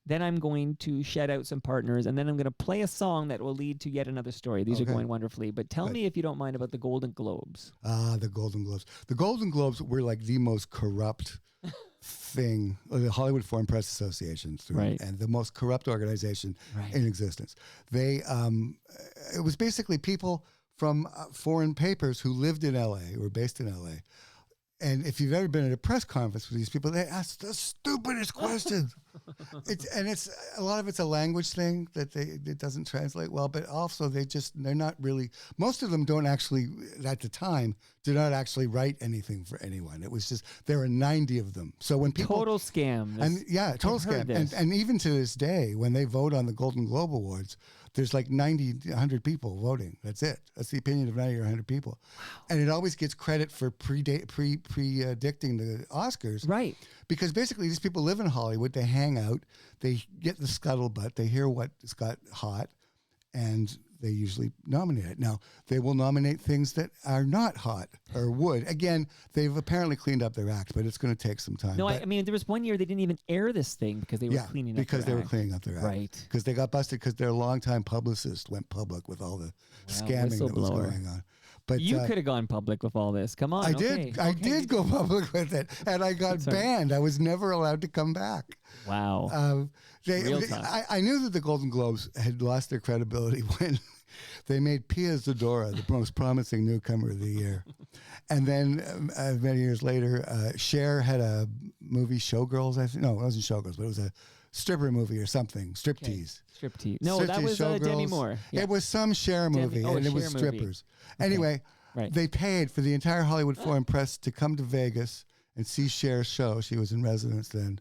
Then I'm going to shed out some partners, and then I'm going to play a song that will lead to yet another story. These are going wonderfully. But tell me, if you don't mind, about the Golden Globes. The Golden Globes. The Golden Globes were like the most corrupt thing, the Hollywood Foreign Press Association, and the most corrupt organization in existence. They, it was basically people from foreign papers who lived in LA, who were based in LA. And if you've ever been at a press conference with these people, they ask the stupidest questions. It's a lot of it's a language thing that it doesn't translate well, but also they're not really. Most of them don't actually, at the time, did not actually write anything for anyone. It was just there are 90 of them. So when people total scam, total scam, and even to this day, when they vote on the Golden Globe Awards, there's like 90, 100 people voting. That's it. That's the opinion of 90 or 100 people. Wow. And it always gets credit for predicting the Oscars. Right. Because basically these people live in Hollywood. They hang out. They get the scuttlebutt. They hear what's got hot. And they usually nominate it. Now, they will nominate things that are not hot or would. Again, they've apparently cleaned up their act, but it's going to take some time. No, I mean, there was one year they didn't even air this thing because they were cleaning up their act. Because they were cleaning up their act. Right. Because they got busted because their longtime publicist went public with all the scamming that was going on. But you could have gone public with all this. Come on. I did go public with it, and I got banned. I was never allowed to come back. Wow. I knew that the Golden Globes had lost their credibility They made Pia Zadora the most promising newcomer of the year. And then many years later, Cher had a movie, Showgirls. I think no, it wasn't Showgirls, but it was a stripper movie or something, striptease. Striptease. No, that was Demi Moore. Yeah. It was some Cher movie, and it was Cher strippers. movie. Anyway, Right. they paid for the entire Hollywood Foreign Press to come to Vegas and see Cher's show. She was in residence then,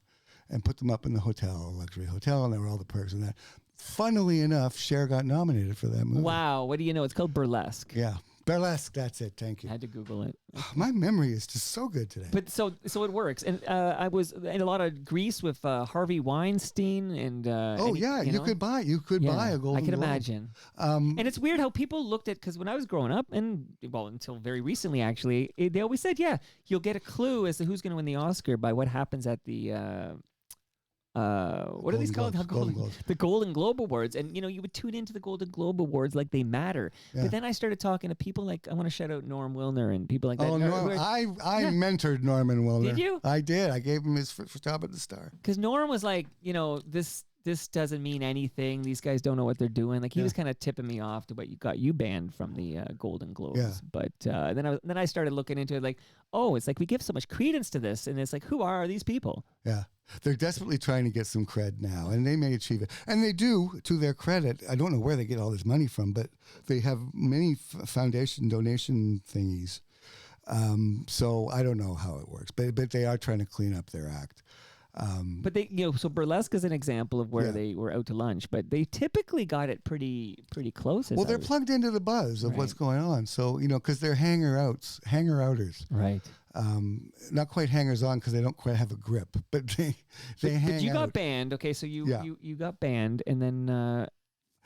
and put them up in the hotel, a luxury hotel, and there were all the perks and that. Funnily enough, Cher got nominated for that movie. Wow. What do you know? It's called Burlesque. Yeah. Burlesque, that's it. Thank you. I had to Google it. My memory is just so good today. But so it works, and I was in a lot of Greece with Harvey Weinstein, and you could buy a Golden I can Globe. imagine. And it's weird how people looked at, because when I was growing up, and well until very recently actually, they always said, you'll get a clue as to who's going to win the Oscar by what happens at the. What are these called? Golden Globes. The Golden Globe Awards. And, you would tune into the Golden Globe Awards like they matter. Yeah. But then I started talking to people like, I want to shout out Norm Wilner and people like that. Oh, Norm, I mentored Norman Wilner. Did you? I did. I gave him his first job at the Star. Because Norm was like, this doesn't mean anything. These guys don't know what they're doing. Like he was kind of tipping me off to what got you banned from the Golden Globes. Yeah. But then I started looking into it like, oh, it's like we give so much credence to this, and it's like, who are these people? Yeah. They're desperately trying to get some cred now, and they may achieve it. And they do, to their credit. I don't know where they get all this money from, but they have many foundation donation thingies. So I don't know how it works, but they are trying to clean up their act. But they, so Burlesque is an example of where they were out to lunch, but they typically got it pretty close. Well, they're plugged into the buzz of what's going on. So, because they're hanger-outers. Right. Not quite hangers-on because they don't quite have a grip, but they hang But you out. got banned. Okay, so you got banned, and then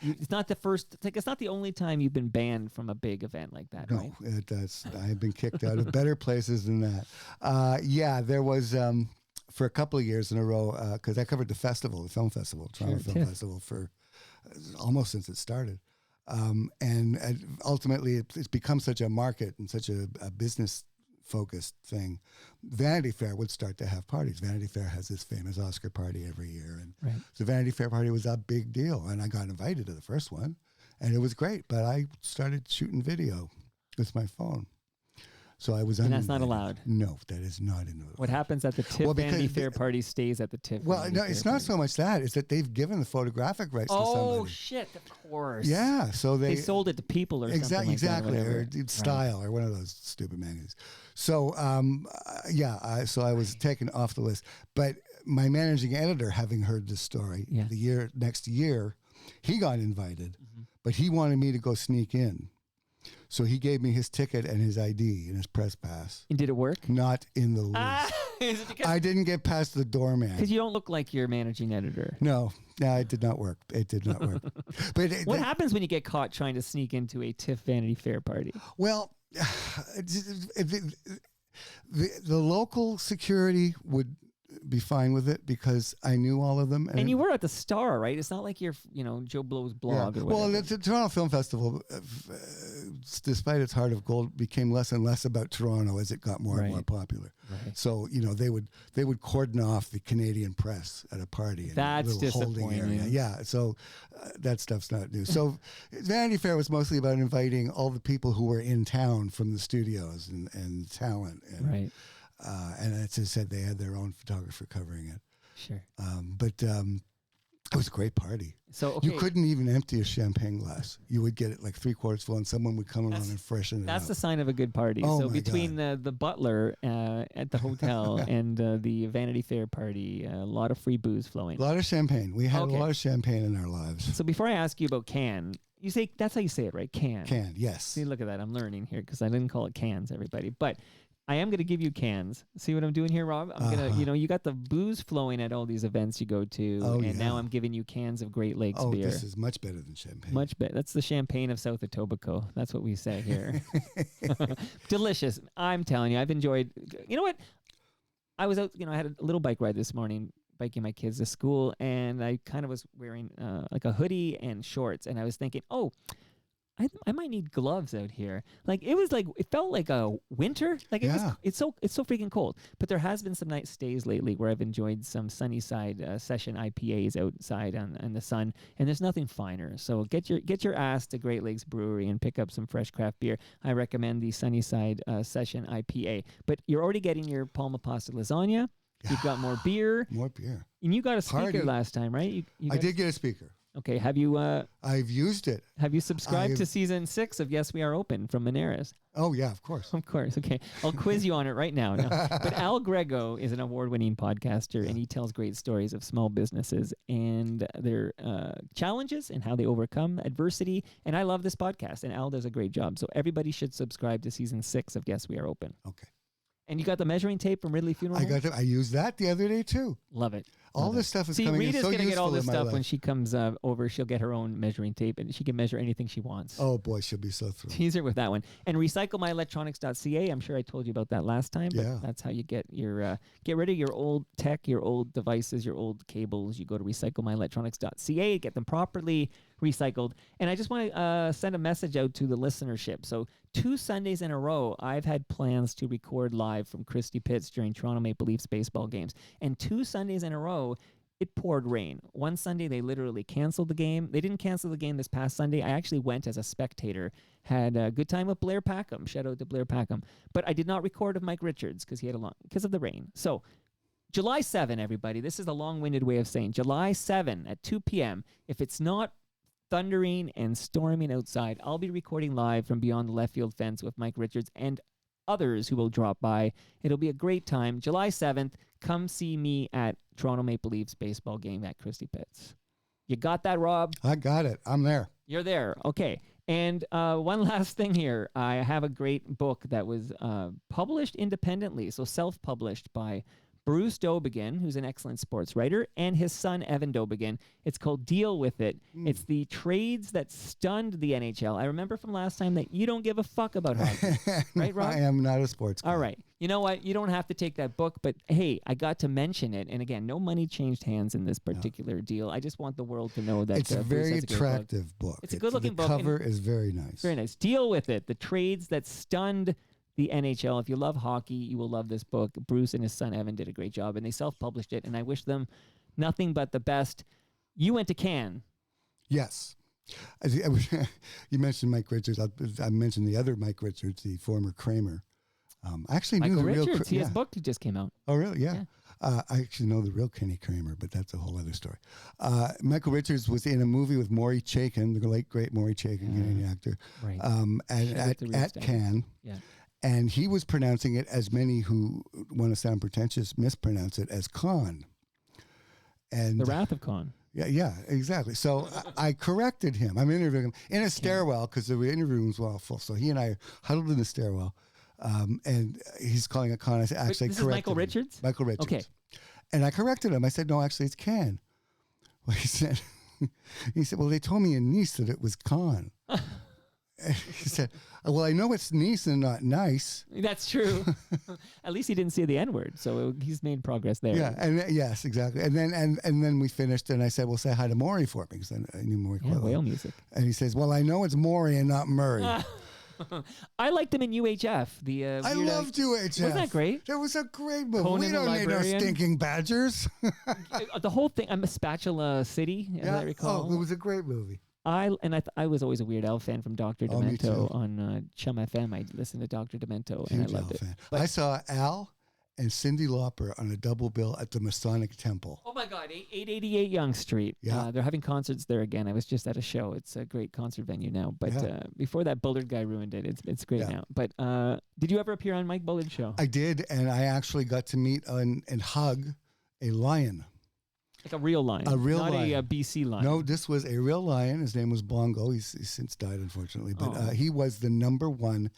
it's not the first. It's not the only time you've been banned from a big event like that, right? No, I've been kicked out of better places than that. There was for a couple of years in a row because I covered the film festival, Toronto Film Festival for almost since it started. And ultimately, it's become such a market and such a business-focused thing. Vanity Fair would start to have parties. Vanity Fair has this famous Oscar party every year, and the Vanity Fair party was a big deal. And I got invited to the first one, and it was great. But I started shooting video with my phone. So I was And that's uninvited. not allowed. No, that is not in the. What happens at the TIFF Vanity Fair party stays at the TIFF. Well, Vanity no, Fair it's not party. so much that. It's that they've given the photographic rights to somebody. Oh shit! Of course. Yeah, so they sold it to People or something like exactly, that. or Style or one of those stupid magazines. So so I was taken off the list. But my managing editor, having heard this story, next year, he got invited, but he wanted me to go sneak in. So he gave me his ticket and his ID and his press pass. And did it work? Not in the list. Is it because I didn't get past the doorman. Because you don't look like your managing editor. No, it did not work. It did not work. But what happens when you get caught trying to sneak into a TIFF Vanity Fair party? Well, the local security would be fine with it because I knew all of them. And you were at the Star, right? It's not like you're, Joe Blow's blog or whatever. Well, the Toronto Film Festival, despite its heart of gold, became less and less about Toronto as it got more and more popular. Right. So, they would cordon off the Canadian press at a party. That's a little holding disappointing. area. Yeah, so that stuff's not new. So Vanity Fair was mostly about inviting all the people who were in town from the studios and talent. And, right. And as I said, they had their own photographer covering it. Sure. But it was a great party. So you couldn't even empty a champagne glass. You would get it like 3/4 full, and someone would come along and freshen it up. That's the sign of a good party. Oh, so my between the butler at the hotel and the Vanity Fair party, a lot of free booze flowing. A lot of champagne. We had a lot of champagne in our lives. So before I ask you about Cannes, you say that's how you say it, right? Cannes. Cannes, yes. See, look at that. I'm learning here because I didn't call it cans, everybody. But I am going to give you cans. See what I'm doing here, Rob? I'm going to, you got the booze flowing at all these events you go to, now I'm giving you cans of Great Lakes beer. Oh, this is much better than champagne. Much better. That's the champagne of South Etobicoke. That's what we say here. Delicious. I'm telling you, I've enjoyed. You know what? I was out, I had a little bike ride this morning, biking my kids to school, and I kind of was wearing like a hoodie and shorts, and I was thinking, I might need gloves out here. Like it felt like a winter. Like it's so freaking cold. But there has been some nice stays lately where I've enjoyed some Sunnyside session IPAs outside in the sun, and there's nothing finer. So get your ass to Great Lakes Brewery and pick up some fresh craft beer. I recommend the Sunnyside session IPA. But you're already getting your Palma Pasta lasagna. You've got more beer. More beer. And you got a speaker Party. last time, right? I did get a speaker. Okay, have you I've used it. have you subscribed to season 6 of Yes We Are Open from Moneris? Oh yeah, of course. Of course. Okay, I'll quiz you on it right now. No. But Al Grego is an award-winning podcaster, and he tells great stories of small businesses and their challenges and how they overcome adversity. And I love this podcast, and Al does a great job. So everybody should subscribe to season 6 of Yes We Are Open. Okay. And you got the measuring tape from Ridley Funeral Home? I used that the other day too. Love it. All this stuff is See, coming in Rita's so gonna get all useful this in my stuff life. when she comes over. She'll get her own measuring tape, and she can measure anything she wants. Oh boy, she'll be so thrilled. Teaser with that one. And recyclemyelectronics.ca. I'm sure I told you about that last time, but Yeah. that's how you get your get rid of your old tech, your old devices, your old cables. You go to recyclemyelectronics.ca, get them properly recycled. And I just want to send a message out to the listenership. So 2 Sundays in a row, I've had plans to record live from Christie Pitts during Toronto Maple Leafs baseball games. And 2 Sundays in a row, it poured rain. One Sunday, they literally canceled the game. They didn't cancel the game this past Sunday. I actually went as a spectator, had a good time with Blair Packham. Shout out to Blair Packham. But I did not record of Mike Richards because of the rain. So July 7, everybody, this is a long-winded way of saying July 7 at 2 p.m. If it's not thundering and storming outside, I'll be recording live from beyond the left field fence with Mike Richards and others who will drop by. It'll be a great time. July 7th, come see me at Toronto Maple Leafs baseball game at Christie Pitts. You got that, Rob? I got it. I'm there. You're there. Okay. And one last thing here. I have a great book that was published independently, so self-published by Bruce Dobigan, who's an excellent sports writer, and his son, Evan Dobigan. It's called Deal With It. It's the trades that stunned the NHL. I remember from last time that you don't give a fuck about hockey. Right, Rob? I am not a sports guy. All right. You know what? You don't have to take that book, but hey, I got to mention it. And again, no money changed hands in this particular deal. I just want the world to know that It's a Bruce very has a great attractive book. It's a good-looking book. The cover is very nice. Very nice. Deal With It. The trades that stunned the NHL. If you love hockey, you will love this book. Bruce and his son Evan did a great job, and they self-published it, and I wish them nothing but the best. You went to Cannes. Yes. You mentioned Mike Richards. I mentioned the other Mike Richards, the former Kramer. I actually knew Michael the Richards, real. his book just came out. Oh, really? Yeah. I actually know the real Kenny Kramer, but that's a whole other story. Michael Richards was in a movie with Maury Chaykin, the late, great Maury Chaykin, Canadian actor, Right. at Cannes. Yeah. And he was pronouncing it, as many who want to sound pretentious mispronounce it, as Khan. And The Wrath of Khan. yeah, exactly. So I corrected him. I'm interviewing him in a stairwell because the interview room was well full. So he and I huddled in the stairwell, and he's calling it Khan. I said, actually, this is Michael Richards? Michael Richards. Okay. And I corrected him. I said, no, actually, it's Can. Well, he said, well, they told me in Nice that it was Khan. He said, well, I know it's Nice and not nice. That's true. At least he didn't say the N-word, so he's made progress there. Yeah, and yes, exactly. And then we finished, and I said, well, say hi to Maury for me, because I knew Maury quite well. whale music. And he says, well, I know it's Maury and not Murray. I liked him in UHF. I loved UHF. Wasn't that great? That was a great movie. Conan We the don't need no Librarian. stinking badgers. The whole thing. I'm a Spatula City, as I recall. Oh, it was a great movie. I was always a Weird Al fan from Dr. Oh, me Demento too. on Chum FM. I listened to Dr. Demento, and Huge I loved Al it. fan. But- I saw Al and Cyndi Lauper on a double bill at the Masonic Temple. Oh my God, 888 Yonge Street. Yeah. They're having concerts there again. I was just at a show. It's a great concert venue now. But before that Bullard guy ruined it. It's great now. But did you ever appear on Mike Bullard's show? I did, and I actually got to meet and hug a lion. Like a real lion. A real not lion. a BC lion. No, this was a real lion. His name was Bongo. He's since died, unfortunately. But he was the #1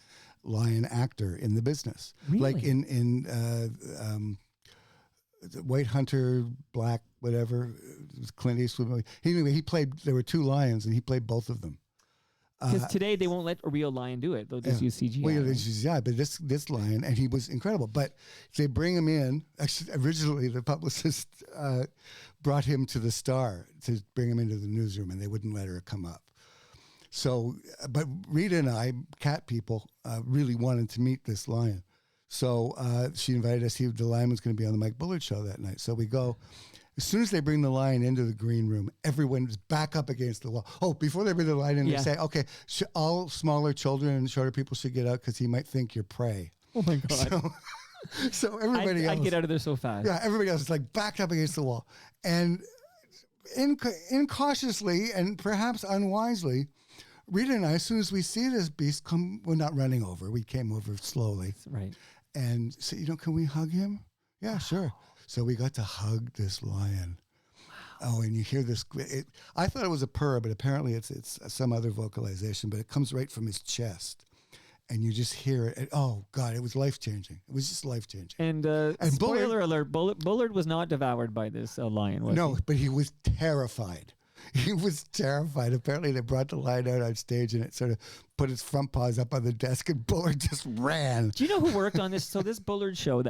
lion actor in the business. Really? Like in White Hunter, Black, whatever. It was Clint Eastwood movie. He played, there were 2 lions, and he played both of them. Because today they won't let a real lion do it. They'll just use CGI. Well, yeah, right? they use CGI, but this lion, and he was incredible. But they bring him in. Actually, originally the publicist brought him to the Star to bring him into the newsroom, and they wouldn't let her come up. So, but Rita and I, cat people, really wanted to meet this lion. So she invited us. The lion was going to be on the Mike Bullard show that night. So we go. As soon as they bring the lion into the green room, everyone is back up against the wall. Oh, before they bring the lion in, they say, okay, all smaller children and shorter people should get out because he might think you're prey. Oh, my God. So everybody else. I'd get out of there so fast. Yeah, everybody else is like backed up against the wall. And incautiously and perhaps unwisely, Rita and I, as soon as we see this beast come, we're not running over. We came over slowly. Right. And said, can we hug him? Yeah, sure. So we got to hug this lion. Wow. Oh, and you hear this. I thought it was a purr, but apparently it's some other vocalization, but it comes right from his chest. And you just hear it. Oh, God, it was life-changing. It was just life-changing. And spoiler alert, Bullard was not devoured by this lion, was No, he? but he was terrified. He was terrified. Apparently, they brought the lion out on stage, and it sort of put its front paws up on the desk, and Bullard just ran. Do you know who worked on this? So this Bullard show,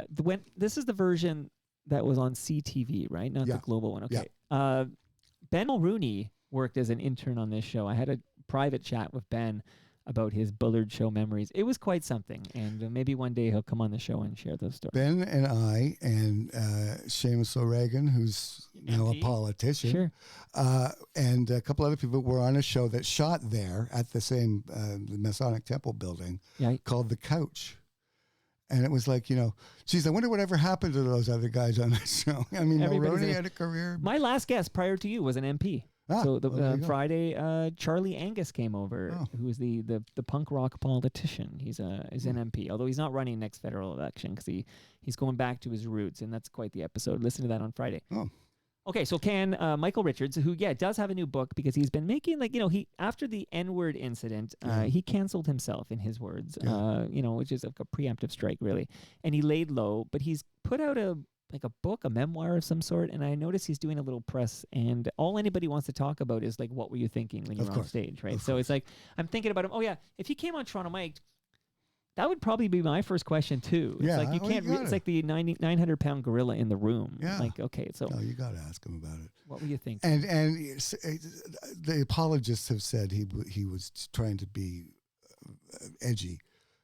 this is the version that was on CTV, right? Not the global one. Okay. Yeah. Ben Mulrooney worked as an intern on this show. I had a private chat with Ben about his Bullard show memories. It was quite something, and maybe one day he'll come on the show and share those stories. Ben and I and Seamus O'Regan, who's now a politician, sure. And a couple other people were on a show that shot there at the same the Masonic Temple building called The Couch. And it was like, geez, I wonder whatever happened to those other guys on that show. I mean, Mulroney had a career. My last guest prior to you was an MP. So Friday, Charlie Angus came over, who is the punk rock politician. He's an MP, although he's not running next federal election because he's going back to his roots, and that's quite the episode. Listen to that on Friday. Oh. Okay, so Michael Richards, who does have a new book because he's been making he after the N-word incident, he canceled himself in his words, which is a preemptive strike really, and he laid low, but he's put out a book, a memoir of some sort, and I noticed he's doing a little press, and all anybody wants to talk about is like, what were you thinking when you were on stage, right? So it's like, I'm thinking about him, if he came on Toronto Mike, that would probably be my first question too. It's like, you can't, it's like the 900-pound gorilla in the room. Yeah. Like, okay, so. No, you got to ask him about it. What were you thinking? And the apologists have said he was trying to be edgy.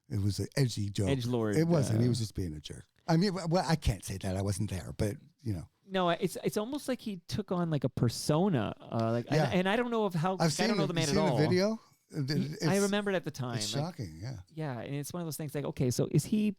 It was an edgy joke. Edgelord. It wasn't. He was just being a jerk. I mean, well, I can't say that. I wasn't there, but No, it's almost like he took on like a persona, and I don't know I don't know the man at all. The video? I remember it at the time. It's shocking, yeah. Yeah, and it's one of those things like, okay, so is he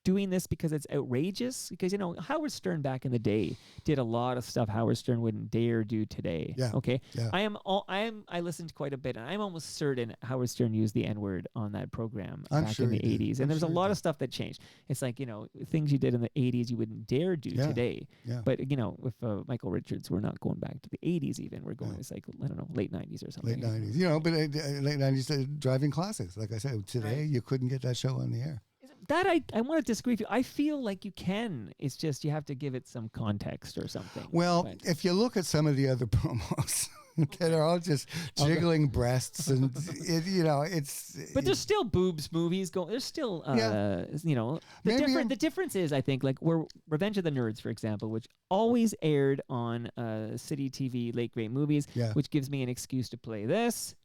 doing this because it's outrageous? Because Howard Stern back in the day did a lot of stuff Howard Stern wouldn't dare do today. Yeah. Okay. Yeah. I listened quite a bit, and I'm almost certain Howard Stern used the N-word on that program back in the 80s. And there's a lot of stuff that changed. It's like, things you did in the 80s you wouldn't dare do today. Yeah. But with Michael Richards, we're not going back to the 80s even. We're going it's like, I don't know, late 90s or something. Late 90s. But late 90s driving classics. Like I said, today you couldn't get that show on the air. That I want to disagree with you. I feel like you can. It's just you have to give it some context or something. Well, if you look at some of the other promos that are all just jiggling breasts and it's. But there's still boobs movies going. There's still the difference is, I think, like we're Revenge of the Nerds, for example, which always aired on City TV late great movies, which gives me an excuse to play this.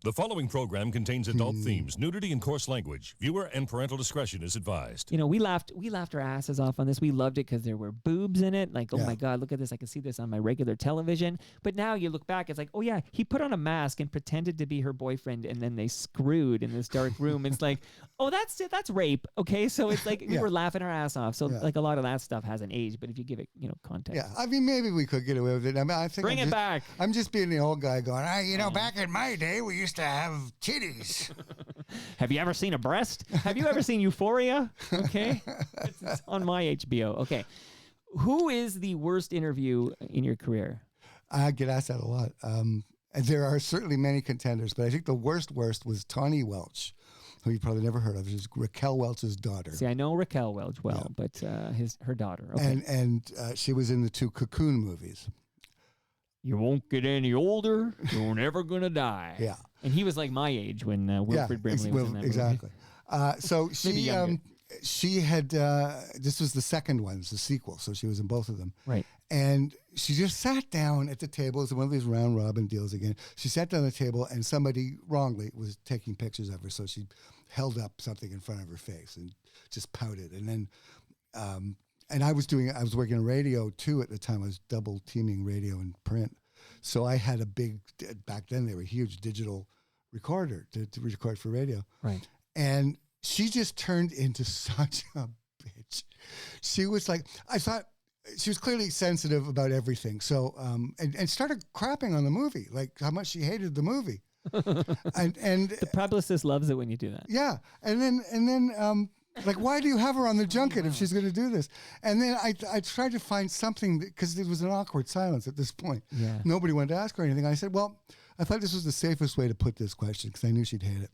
The following program contains adult themes, nudity, and coarse language. Viewer and parental discretion is advised. We laughed our asses off on this. We loved it because there were boobs in it. Like, oh my God, look at this. I can see this on my regular television. But now you look back, it's like, oh yeah, he put on a mask and pretended to be her boyfriend, and then they screwed in this dark room. It's like, oh, that's rape. Okay, so it's like we were laughing our ass off. So like a lot of that stuff hasn't aged, but if you give it, context. Yeah, I mean, maybe we could get away with it. I mean, I think bring it back. I'm just being the old guy going, back in my day, we used to have titties. Have you ever seen a breast? Have you ever seen Euphoria? Okay. It's on my HBO. Okay. Who is the worst interview in your career? I get asked that a lot. And there are certainly many contenders, but I think the worst was Tawny Welch, who you probably never heard of. She's Raquel Welch's daughter. See, I know Raquel Welch well, but her daughter. Okay. And she was in the 2 Cocoon movies. You won't get any older. You're never going to die. Yeah. And he was like my age when Wilfred Brimley was in that exactly. movie. So she had, this was the second one, the sequel. So she was in both of them. Right. And she just sat down at the table. It was one of these round robin deals again. She sat down at the table, and somebody wrongly was taking pictures of her. So she held up something in front of her face and just pouted. And then, and I was working in radio too at the time. I was double teaming radio and print. So I had a big, back then they were huge digital recorder to record for radio. Right. And she just turned into such a bitch. She was like, I thought, she was clearly sensitive about everything. So, and started crapping on the movie, like how much she hated the movie. and The publicist loves it when you do that. yeah. And then, like, why do you have her on the junket if she's going to do this? And then I tried to find something, because it was an awkward silence at this point. Yeah. Nobody wanted to ask her anything. I said, well, I thought this was the safest way to put this question, because I knew she'd hate it.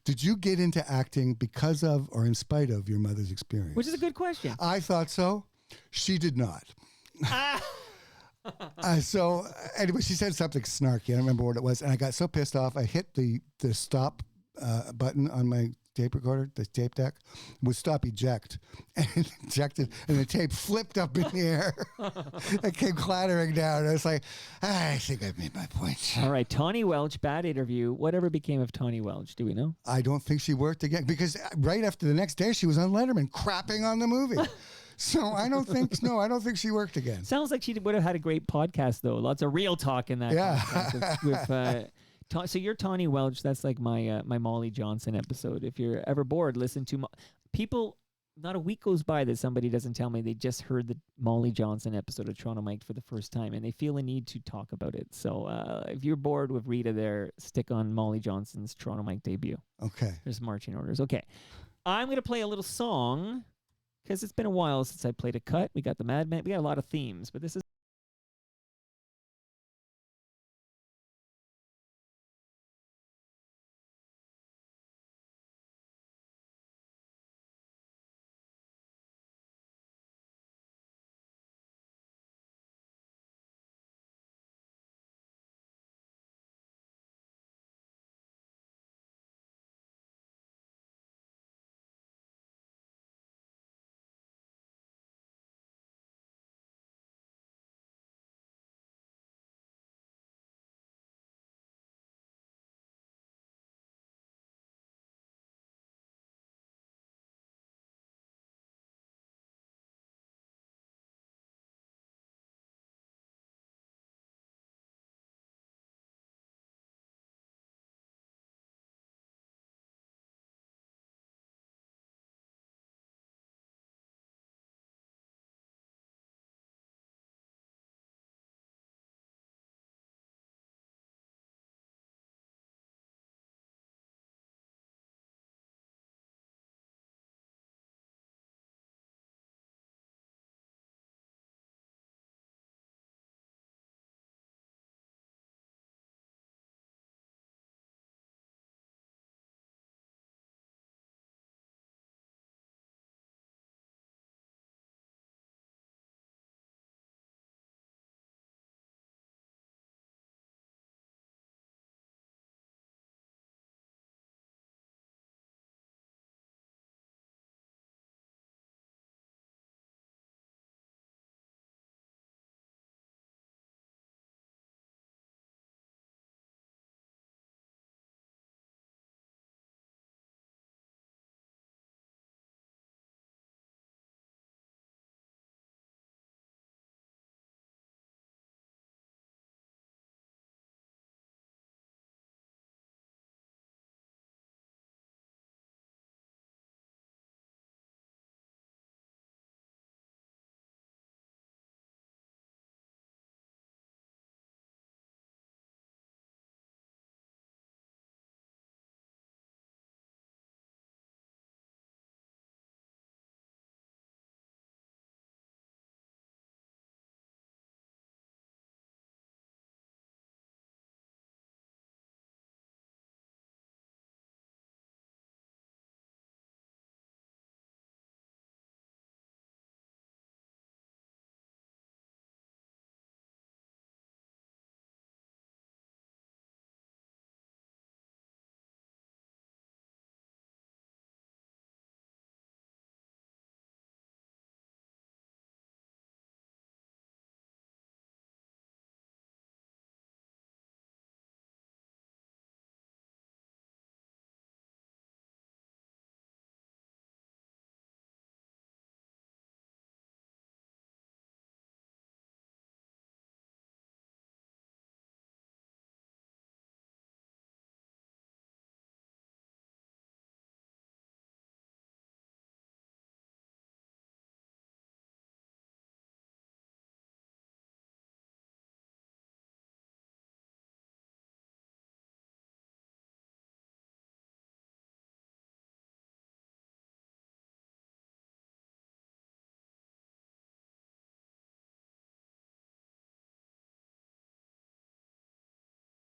Did you get into acting because of or in spite of your mother's experience? Which is a good question. I thought so. She did not. So anyway, she said something snarky. I don't remember what it was. And I got so pissed off, I hit the stop button on my tape recorder, the tape deck, would stop eject. And it ejected, and the tape flipped up in the air. It came clattering down. I was like, I think I've made my point. All right, Tawny Welch, bad interview. Whatever became of Tawny Welch? Do we know? I don't think she worked again, because right after the next day, she was on Letterman crapping on the movie. So I don't think she worked again. Sounds like she would have had a great podcast, though. Lots of real talk in that. Yeah. podcast so you're Tawny Welch. That's like my my Molly Johnson episode. If you're ever bored, listen to people. Not a week goes by that somebody doesn't tell me they just heard the Molly Johnson episode of Toronto Mike for the first time, and they feel a need to talk about it. So if you're bored with Rita there, stick on Molly Johnson's Toronto Mike debut. Okay. There's marching orders. Okay. I'm going to play a little song, because it's been a while since I played a cut. We got the Madman. We got a lot of themes, but this is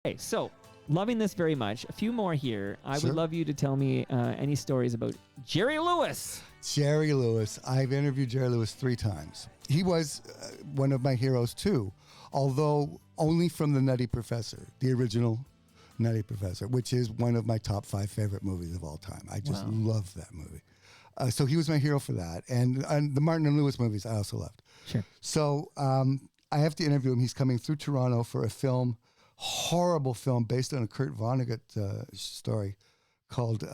Okay, so loving this very much. A few more here. I Sure. would love you to tell me any stories about Jerry Lewis. Jerry Lewis. I've interviewed Jerry Lewis 3 times. He was one of my heroes too, although only from The Nutty Professor, the original Nutty Professor, which is one of my top 5 favorite movies of all time. I just love that movie. So he was my hero for that. And the Martin and Lewis movies I also loved. Sure. So I have to interview him. He's coming through Toronto for a film, horrible film based on a Kurt Vonnegut story called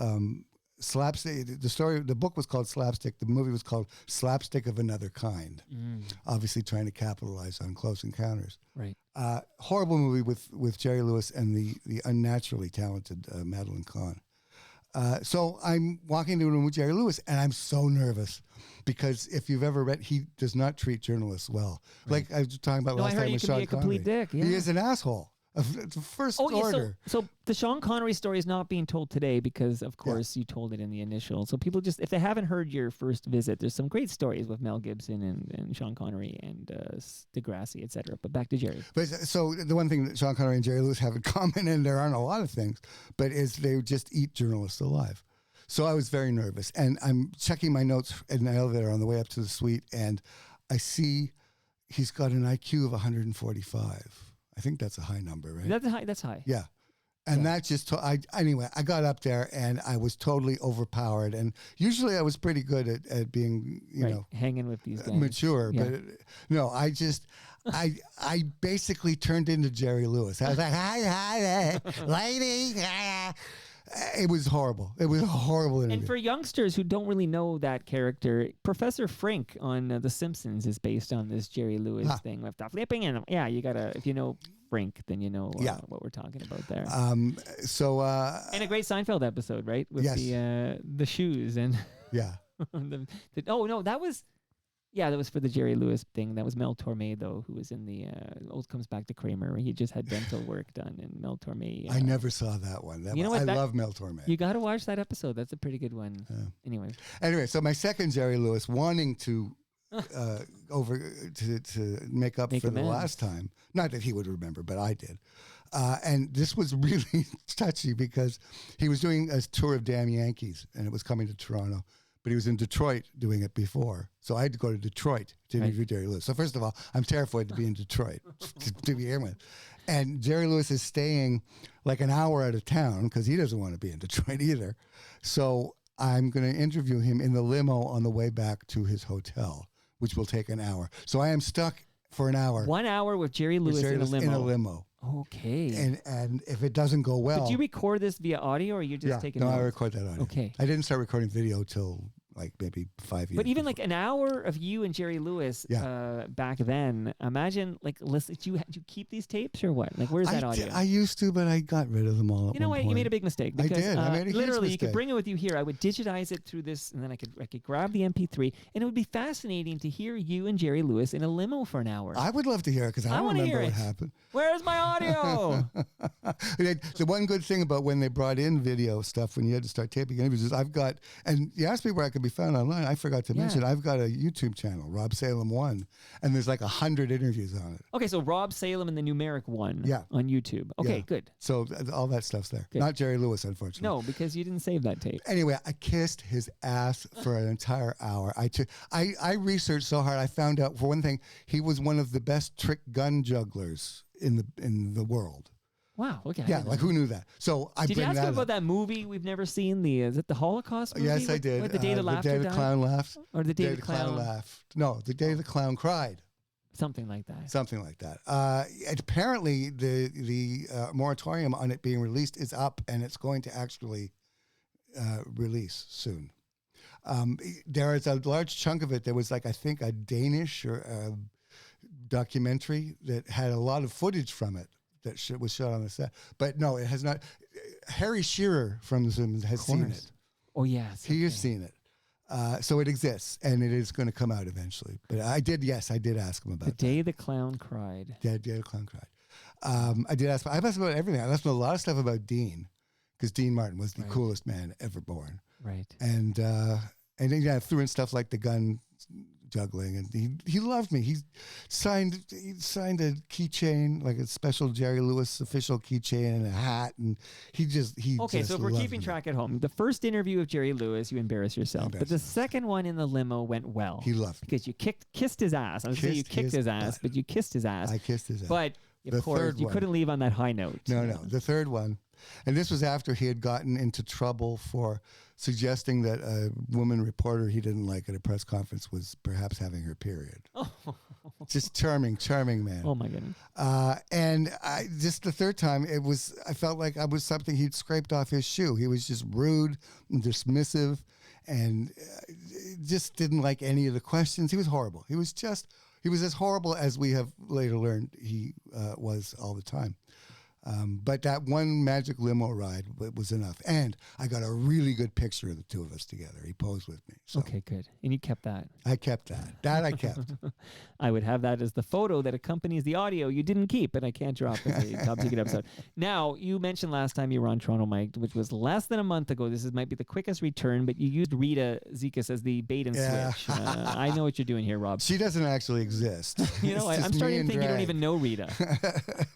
Slapstick. The book was called Slapstick. The movie was called Slapstick of Another Kind. Obviously trying to capitalize on Close Encounters. Right. Horrible movie with Jerry Lewis and the unnaturally talented Madeline Kahn. So I'm walking into a room with Jerry Lewis, and I'm so nervous because if you've ever read, he does not treat journalists well. Right. Like I was talking about last I heard time he with can Sean be a complete Connery. dick. Yeah. He is an asshole. The first order. So the Sean Connery story is not being told today because, of course, you told it in the initial. So people just, if they haven't heard your first visit, there's some great stories with Mel Gibson and Sean Connery and Degrassi, etc. But back to Jerry. But so the one thing that Sean Connery and Jerry Lewis have in common, and there aren't a lot of things, but is they just eat journalists alive. So I was very nervous, and I'm checking my notes in the elevator on the way up to the suite, and I see he's got an IQ of 145. I think that's a high number, right? That's high. Yeah. And that just, anyway, I got up there and I was totally overpowered. And usually I was pretty good at being, you know, hanging with these guys. Mature. Yeah. But no, I basically turned into Jerry Lewis. I was like, hi, lady. It was horrible. It was a horrible interview. And for youngsters who don't really know that character, Professor Frink on The Simpsons is based on this Jerry Lewis thing with the flipping. And yeah, you gotta, if you know Frink, then you know what we're talking about there. And a great Seinfeld episode, right? With the shoes and that was for the Jerry Lewis thing. That was Mel Torme, though, who was in the Old Comes Back to Kramer. He just had dental work done, and Mel Torme. I never saw that one. I love Mel Torme. You got to watch that episode. That's a pretty good one. Anyway, so my second Jerry Lewis, wanting to to make up for the last time. Not that he would remember, but I did. And this was really touchy because he was doing a tour of Damn Yankees, and it was coming to Toronto. But he was in Detroit doing it before. So I had to go to Detroit to interview Jerry Lewis. So first of all, I'm terrified to be in Detroit to begin with. And Jerry Lewis is staying like an hour out of town because he doesn't want to be in Detroit either. So I'm going to interview him in the limo on the way back to his hotel, which will take an hour. So I am stuck for an hour. 1 hour with Jerry Lewis in a limo. In a limo. Okay. And if it doesn't go well. Did you record this via audio, or are you just taking notes? No, I record that audio. Okay. I didn't start recording video till like maybe 5 years. But even like an hour of you and Jerry Lewis back then, imagine like listen. Did you keep these tapes or what? Like where's that audio? I used to, but I got rid of them all. You know what? You made a big mistake. Because, I did. I made a huge literally, mistake. you could bring it with you here. I would digitize it through this, and then I could grab the MP3, and it would be fascinating to hear you and Jerry Lewis in a limo for an hour. I would love to hear it because I don't remember what happened. Where's my audio? The one good thing about when they brought in video stuff, when you had to start taping interviews, is I've got, and you asked me where I could be found online. I forgot to mention, I've got a YouTube channel, Rob Salem 1, and there's like 100 interviews on it. Okay, so Rob Salem and the numeric 1 on YouTube. Okay, good. So all that stuff's there. Good. Not Jerry Lewis, unfortunately. No, because you didn't save that tape. Anyway, I kissed his ass for an entire hour. I researched so hard. I found out, for one thing, he was one of the best trick gun jugglers in the world. Wow. Okay. Yeah, like who knew that? So I did you ask him about that movie we've never seen? Is it the Holocaust movie? Yes, I did. The Day the Laughter Day the Clown Laughed. Or the Day the Clown Laughed. No, the Day the Clown Cried. Something like that. Something like that. Apparently, the moratorium on it being released is up, and it's going to actually release soon. There is a large chunk of it that was like, I think, a Danish or documentary that had a lot of footage from it that was shot on the set. But no, it has not. Harry Shearer from The Simpsons has seen it. Oh, yes. He has seen it. So it exists, and it is going to come out eventually. But I did ask him about The Day the Clown Cried. Yeah, Day the Clown Cried. I've asked about everything. I asked him a lot of stuff about Dean, because Dean Martin was the coolest man ever born. Right. And then I threw in stuff like the gun juggling, and he loved me. He signed a keychain, like a special Jerry Lewis official keychain, and a hat, and he Okay, so if we're loved keeping me. track at home, the first interview with Jerry Lewis, you embarrassed yourself, but the second one in the limo went well. He loved me. Because you kissed his ass. I was saying you kicked his ass, but you kissed his ass. I kissed his ass. But of course, you couldn't leave on that high note. No, the third one. And this was after he had gotten into trouble for suggesting that a woman reporter he didn't like at a press conference was perhaps having her period. Oh. Just charming man. Oh, my goodness. And just the third time, I felt like I was something he'd scraped off his shoe. He was just rude and dismissive and just didn't like any of the questions. He was horrible. He was as horrible as we have later learned he was all the time. But that one magic limo ride was enough. And I got a really good picture of the two of us together. He posed with me. So Okay, good. And you kept that. I kept that. That I kept. I would have that as the photo that accompanies the audio you didn't keep, but I can't drop as a top secret episode. Now, you mentioned last time you were on Toronto Mike, which was less than a month ago. This might be the quickest return, but you used Rita Zekas as the bait and switch. I know what you're doing here, Rob. She doesn't actually exist. You know, I'm starting to think you don't even know Rita.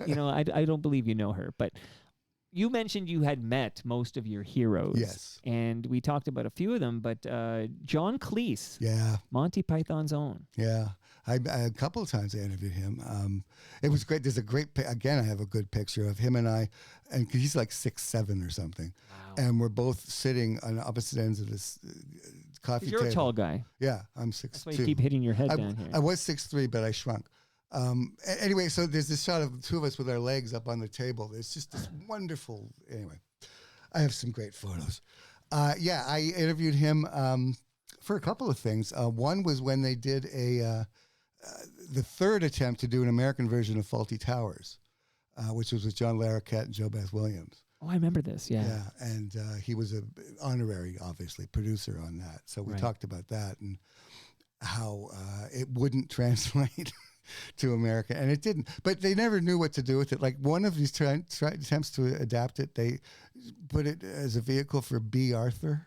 I don't believe you know her, but you mentioned you had met most of your heroes. Yes. And we talked about a few of them, but John Cleese. Yeah. Monty Python's own. Yeah. A couple of times I interviewed him. It was great. There's a great, again, I have a good picture of him and I, and 'cause he's like 6'7" or something. Wow. And we're both sitting on opposite ends of this coffee table. You're a tall guy. Yeah, I'm 6'2". That's why you keep hitting your head down here. I was 6'3", but I shrunk. Anyway, so there's this shot of the two of us with our legs up on the table. It's just this wonderful. Anyway, I have some great photos. I interviewed him for a couple of things. One was when they did the third attempt to do an American version of Fawlty Towers, which was with John Larroquette and Joe Beth Williams. Oh, I remember this. Yeah. Yeah, and he was an honorary, obviously, producer on that. So we talked about that and how it wouldn't translate to America, and it didn't. But they never knew what to do with it. Like one of these attempts to adapt it, they put it as a vehicle for B. Arthur.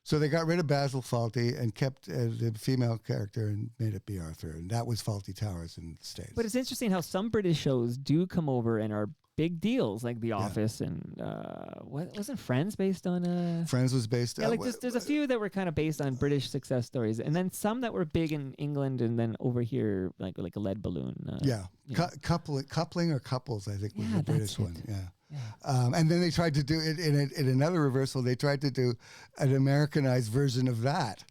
So they got rid of Basil Fawlty and kept the female character and made it B. Arthur, and that was Fawlty Towers in the States. But it's interesting how some British shows do come over and are big deals, like The Office and what wasn't Friends based on? Friends was based on. Yeah, like there's a few that were kind of based on British success stories, and then some that were big in England, and then over here like a lead balloon. Coupling or Couples, I think was the British one. Yeah. Yeah. And then they tried to do it in another reversal. They tried to do an Americanized version of that,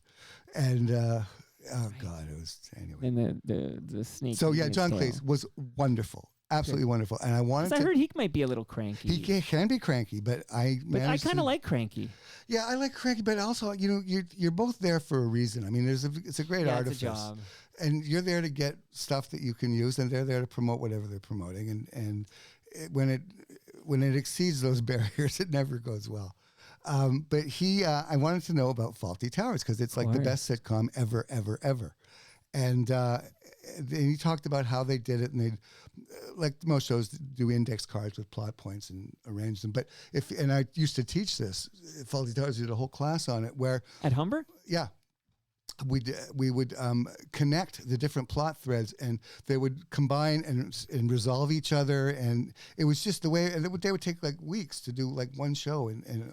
and God, it was anyway. And the snake. So yeah, John Cleese was wonderful, absolutely wonderful, and I wanted. I heard he might be a little cranky. He can be cranky, but I kind of like cranky. Yeah, I like cranky, but also you're both there for a reason. I mean, it's a great artifice. It's a job. And you're there to get stuff that you can use, and they're there to promote whatever they're promoting, and when it exceeds those barriers, it never goes well. But I wanted to know about Fawlty Towers because it's like the best sitcom ever, ever, ever. And he talked about how they did it, and they, like most shows, do index cards with plot points and arrange them. But and I used to teach this, Fawlty Towers did a whole class on it where at Humber. Yeah. We would connect the different plot threads, and they would combine and resolve each other, and it was just the way. And they would take like weeks to do like one show, and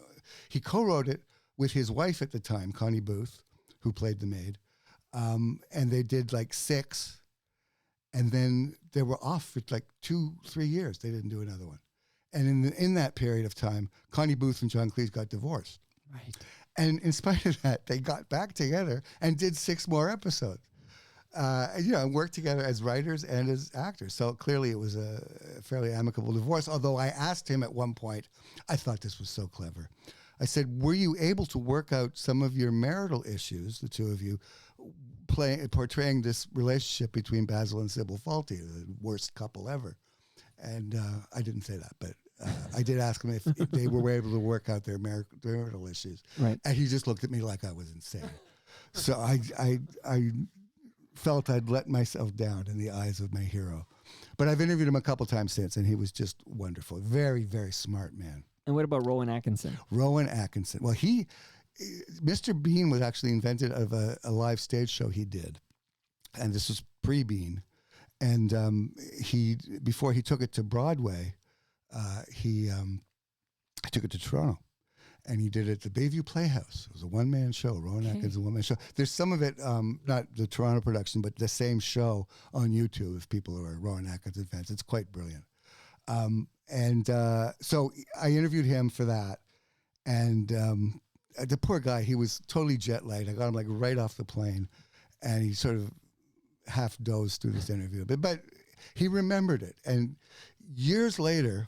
he co-wrote it with his wife at the time, Connie Booth, who played the maid, and they did like 6, and then they were off for like 2-3 years. They didn't do another one, and in that period of time, Connie Booth and John Cleese got divorced. Right. And in spite of that, they got back together and did 6 more episodes. Worked together as writers and as actors. So clearly it was a fairly amicable divorce. Although I asked him at one point, I thought this was so clever. I said, were you able to work out some of your marital issues, the two of you, portraying this relationship between Basil and Sybil Fawlty, the worst couple ever? And I didn't say that, but I did ask him if they were able to work out their marital issues. Right. And he just looked at me like I was insane. So I felt I'd let myself down in the eyes of my hero. But I've interviewed him a couple times since, and he was just wonderful. Very, very smart man. And what about Rowan Atkinson? Rowan Atkinson. Well, Mr. Bean was actually invented of a live stage show he did, and this was pre-Bean. And before he took it to Broadway, he took it to Toronto. And he did it at the Bayview Playhouse. It was a one-man show. Rowan Atkins, a one-man show. There's some of it, not the Toronto production, but the same show on YouTube if people are Rowan Atkins fans. It's quite brilliant. So I interviewed him for that. And the poor guy, he was totally jet-lagged. I got him like right off the plane. And he sort of half dozed through this interview. But he remembered it. And years later,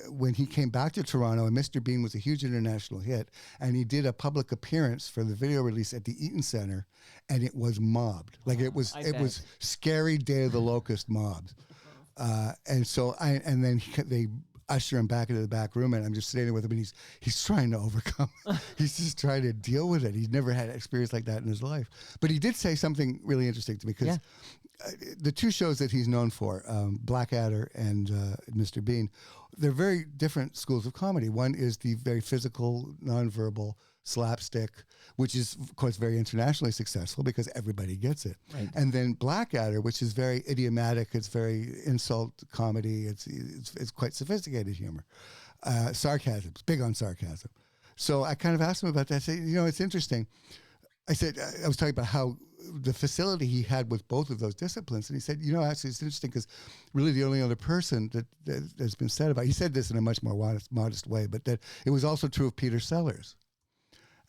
when he came back to Toronto, and Mr. Bean was a huge international hit, and he did a public appearance for the video release at the Eaton Center, and it was mobbed. Like it was scary Day of the Locust mobbed. And then they usher him back into the back room, and I'm just sitting there with him, and he's trying to overcome. He's just trying to deal with it. He's never had an experience like that in his life. But he did say something really interesting to me, because the two shows that he's known for, Blackadder and Mr. Bean, they're very different schools of comedy. One is the very physical, nonverbal slapstick, which is, of course, very internationally successful because everybody gets it. Right. And then Blackadder, which is very idiomatic. It's very insult comedy. It's quite sophisticated humor. Sarcasm. It's big on sarcasm. So I kind of asked him about that. I said, it's interesting. I said, I was talking about how the facility he had with both of those disciplines. And he said, actually, it's interesting because really the only other person that's been said about, he said this in a much more modest way, but that it was also true of Peter Sellers.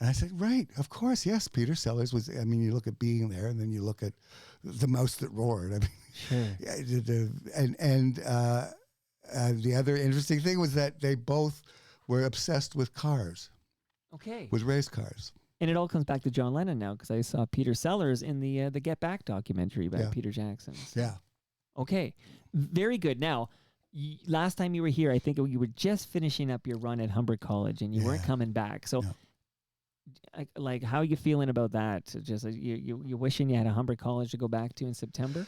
And I said, right, of course, yes, Peter Sellers was, you look at Being There, and then you look at The Mouse That Roared. Sure. The other interesting thing was that they both were obsessed with cars. Okay. With race cars. And it all comes back to John Lennon now, because I saw Peter Sellers in the Get Back documentary by Peter Jackson. So. Yeah. Okay. Very good. Now, last time you were here, I think you were just finishing up your run at Humber College, and you weren't coming back. So, how are you feeling about that? Just you wishing you had a Humber College to go back to in September?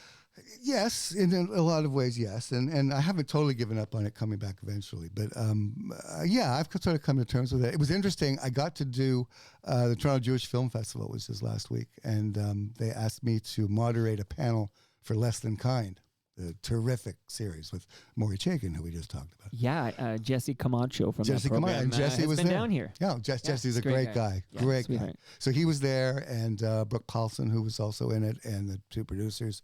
Yes, in a lot of ways, yes. And I haven't totally given up on it coming back eventually. But I've sort of come to terms with it. It was interesting. I got to do the Toronto Jewish Film Festival, which was last week. And they asked me to moderate a panel for Less Than Kind, the terrific series with Maury Chaykin, who we just talked about. Yeah, Jesse Camacho from that program. And Jesse was been there. Down here. Yeah, Jesse's a great guy. Yeah, great guy. So he was there, and Brooke Paulson, who was also in it, and the two producers.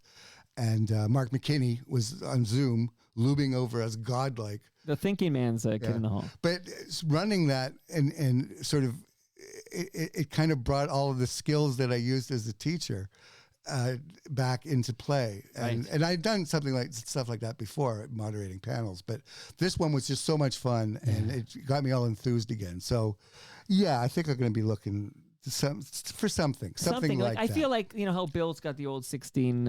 And Mark McKinney was on Zoom, looming over us godlike. The thinking man's kid in the hall. But running that and sort of, it kind of brought all of the skills that I used as a teacher back into play. And I'd done stuff like that before, moderating panels. But this one was just so much fun, and it got me all enthused again. So, yeah, I think I'm going to be looking for something like that. I feel like, how Bill's got the old 16.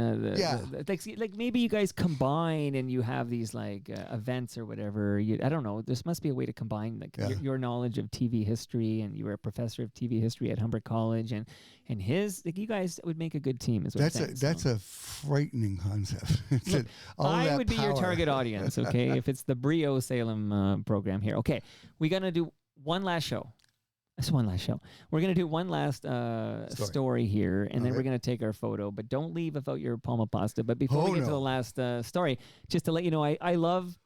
Like maybe you guys combine and you have these events or whatever. I don't know. There must be a way to combine your knowledge of TV history, and you were a professor of TV history at Humber College, and his, you guys would make a good team. That's a frightening concept. Look, I would be your target audience. Okay, if it's the Brio Salem program here. Okay, we're gonna do one last show. That's one last show. We're going to do one last story here, and then we're going to take our photo. But don't leave without your palma pasta. But before we get to the last story, just to let you know, I love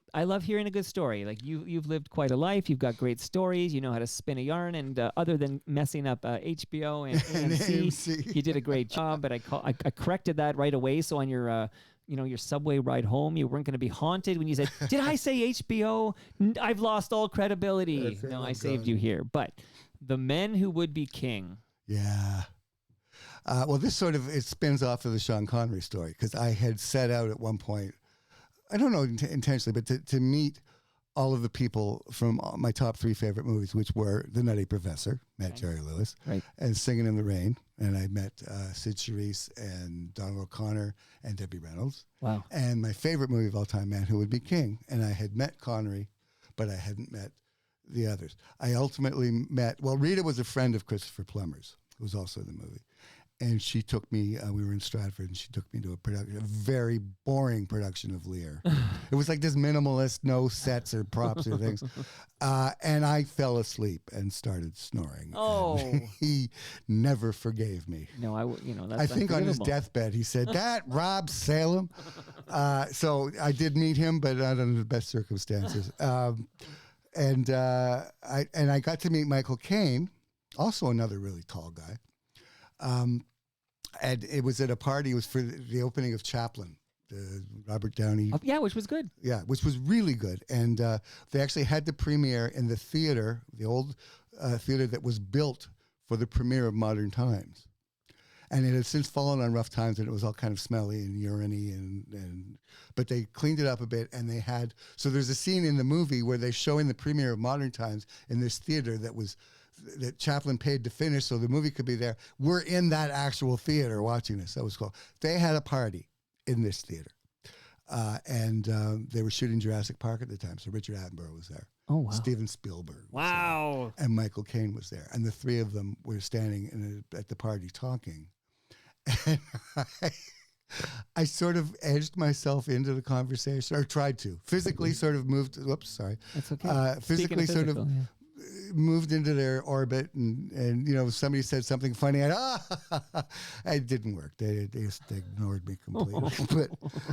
hearing a good story. Like you've lived quite a life. You've got great stories. You know how to spin a yarn. And other than messing up HBO and AMC, you did a great job. But I corrected that right away. So on your your subway ride home, you weren't going to be haunted when you said, "Did I say HBO? I've lost all credibility." No, I saved you here. But The Men Who Would Be King. Yeah. Well, this sort of, it spins off of the Sean Connery story, because I had set out at one point, I don't know intentionally, but to meet all of the people from my top 3 favorite movies, which were The Nutty Professor, met Jerry Lewis, and Singing in the Rain. And I met Sid Charisse and Donald O'Connor and Debbie Reynolds. Wow. And my favorite movie of all time, Man Who Would Be King. And I had met Connery, but I hadn't met the others. I ultimately met, Rita was a friend of Christopher Plummer's, who was also in the movie. And she took me, we were in Stratford, and she took me to a very boring production of Lear. It was like this minimalist, no sets or props or things. And I fell asleep and started snoring. Oh. And he never forgave me. No, that's I think on his unforgivable. deathbed, he said, that Rob Salem. So I did meet him, but not under the best circumstances. And I got to meet Michael Caine, also another really tall guy. And it was at a party. It was for the opening of Chaplin, the Robert Downey. Oh, yeah, which was good. Yeah, which was really good. And they actually had the premiere in the theater, the old theater that was built for the premiere of Modern Times. And it had since fallen on rough times, and it was all kind of smelly and urine-y, but they cleaned it up a bit, and they had, so there's a scene in the movie where they're showing the premiere of Modern Times in this theater that Chaplin paid to finish so the movie could be there. We're in that actual theater watching this. That was cool. They had a party in this theater, and they were shooting Jurassic Park at the time, so Richard Attenborough was there. Oh, wow. Steven Spielberg was Wow. there, and Michael Caine was there, and the three of them were standing at the party talking. And I sort of edged myself into the conversation, or tried to. Physically sort of moved, whoops, sorry. That's okay. Physically sort of moved into their orbit, and somebody said something funny, and it didn't work. They just ignored me completely. But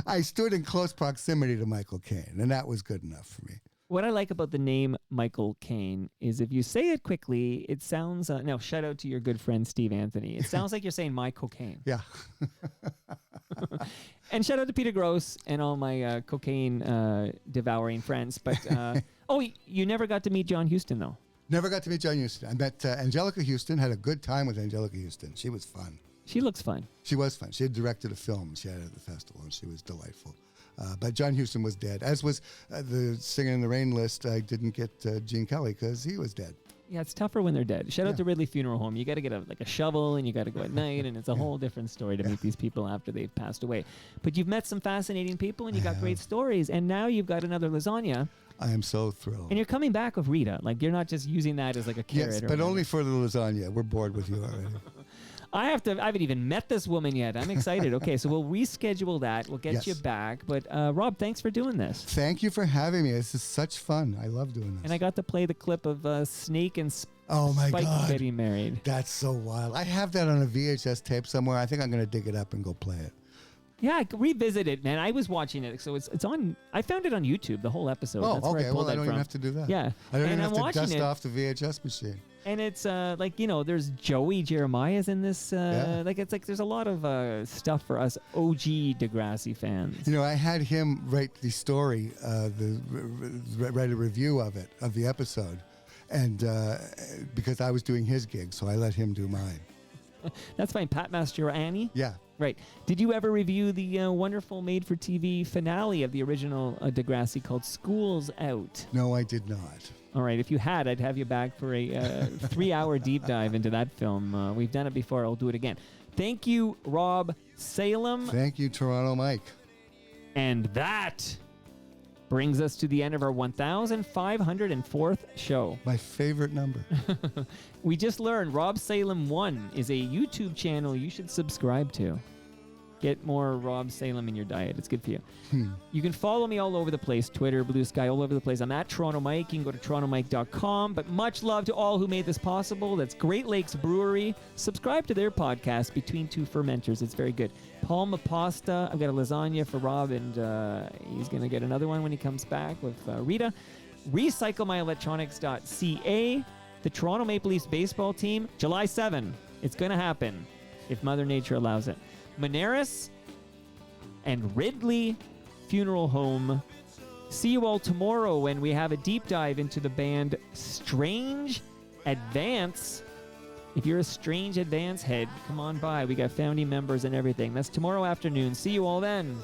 I stood in close proximity to Michael Caine, and that was good enough for me. What I like about the name Michael Caine is if you say it quickly, it sounds, no, shout out to your good friend Steve Anthony. It sounds like you're saying my cocaine. Yeah. And shout out to Peter Gross and all my cocaine devouring friends. But, you never got to meet John Huston, though. Never got to meet John Huston. I met Angelica Houston, had a good time with Angelica Houston. She was fun. She looks fun. She was fun. She had directed a film she had at the festival, and she was delightful. But John Huston was dead, as was the Singer in the Rain list. I didn't get Gene Kelly because he was dead. Yeah, it's tougher when they're dead. Shout out to Ridley Funeral Home. You got to get a shovel, and you got to go at night, and it's a whole different story to meet these people after they've passed away. But you've met some fascinating people, and you got great stories, and now you've got another lasagna. I am so thrilled. And you're coming back with Rita. Like, you're not just using that as like a carrot. Yes, or but only for the lasagna. We're bored with you already. I haven't even met this woman yet. I'm excited. Okay, so we'll reschedule that. We'll get you back. But Rob, thanks for doing this. Thank you for having me. This is such fun. I love doing this. And I got to play the clip of Snake and oh my Spike God. getting married. That's so wild. I have that on a VHS tape somewhere. I think I'm going to dig it up and go play it. Yeah, revisit it, man. I was watching it, so it's on. I found it on YouTube, the whole episode. Oh, That's where okay. I pulled Well, I that don't from. even have to do that. Yeah, I don't and even I'm have to watching dust it, off the VHS machine. and it's there's Joey Jeremiah's in this. There's a lot of stuff for us OG Degrassi fans. I had him write the story, write a review of it, of the episode, and because I was doing his gig, so I let him do mine. That's fine. Pat Mastroianni? Yeah. Right. Did you ever review the wonderful made-for-TV finale of the original Degrassi called School's Out? No, I did not. All right. If you had, I'd have you back for a 3-hour deep dive into that film. We've done it before. I'll do it again. Thank you, Rob Salem. Thank you, Toronto Mike. And that brings us to the end of our 1,504th show. My favorite number. We just learned Rob Salem 1 is a YouTube channel you should subscribe to. Get more Rob Salem in your diet. It's good for you. You can follow me all over the place. Twitter, Blue Sky, all over the place. I'm at Toronto Mike. You can go to torontomike.com. But much love to all who made this possible. That's Great Lakes Brewery. Subscribe to their podcast, Between Two Fermenters. It's very good. Palma Pasta. I've got a lasagna for Rob, and he's going to get another one when he comes back with Rita. RecycleMyElectronics.ca. The Toronto Maple Leafs baseball team, July 7. It's going to happen if Mother Nature allows it. Moneris and Ridley Funeral Home. See you all tomorrow when we have a deep dive into the band Strange Advance. If you're a Strange Advance head, come on by. We got founding members and everything. That's tomorrow afternoon. See you all then.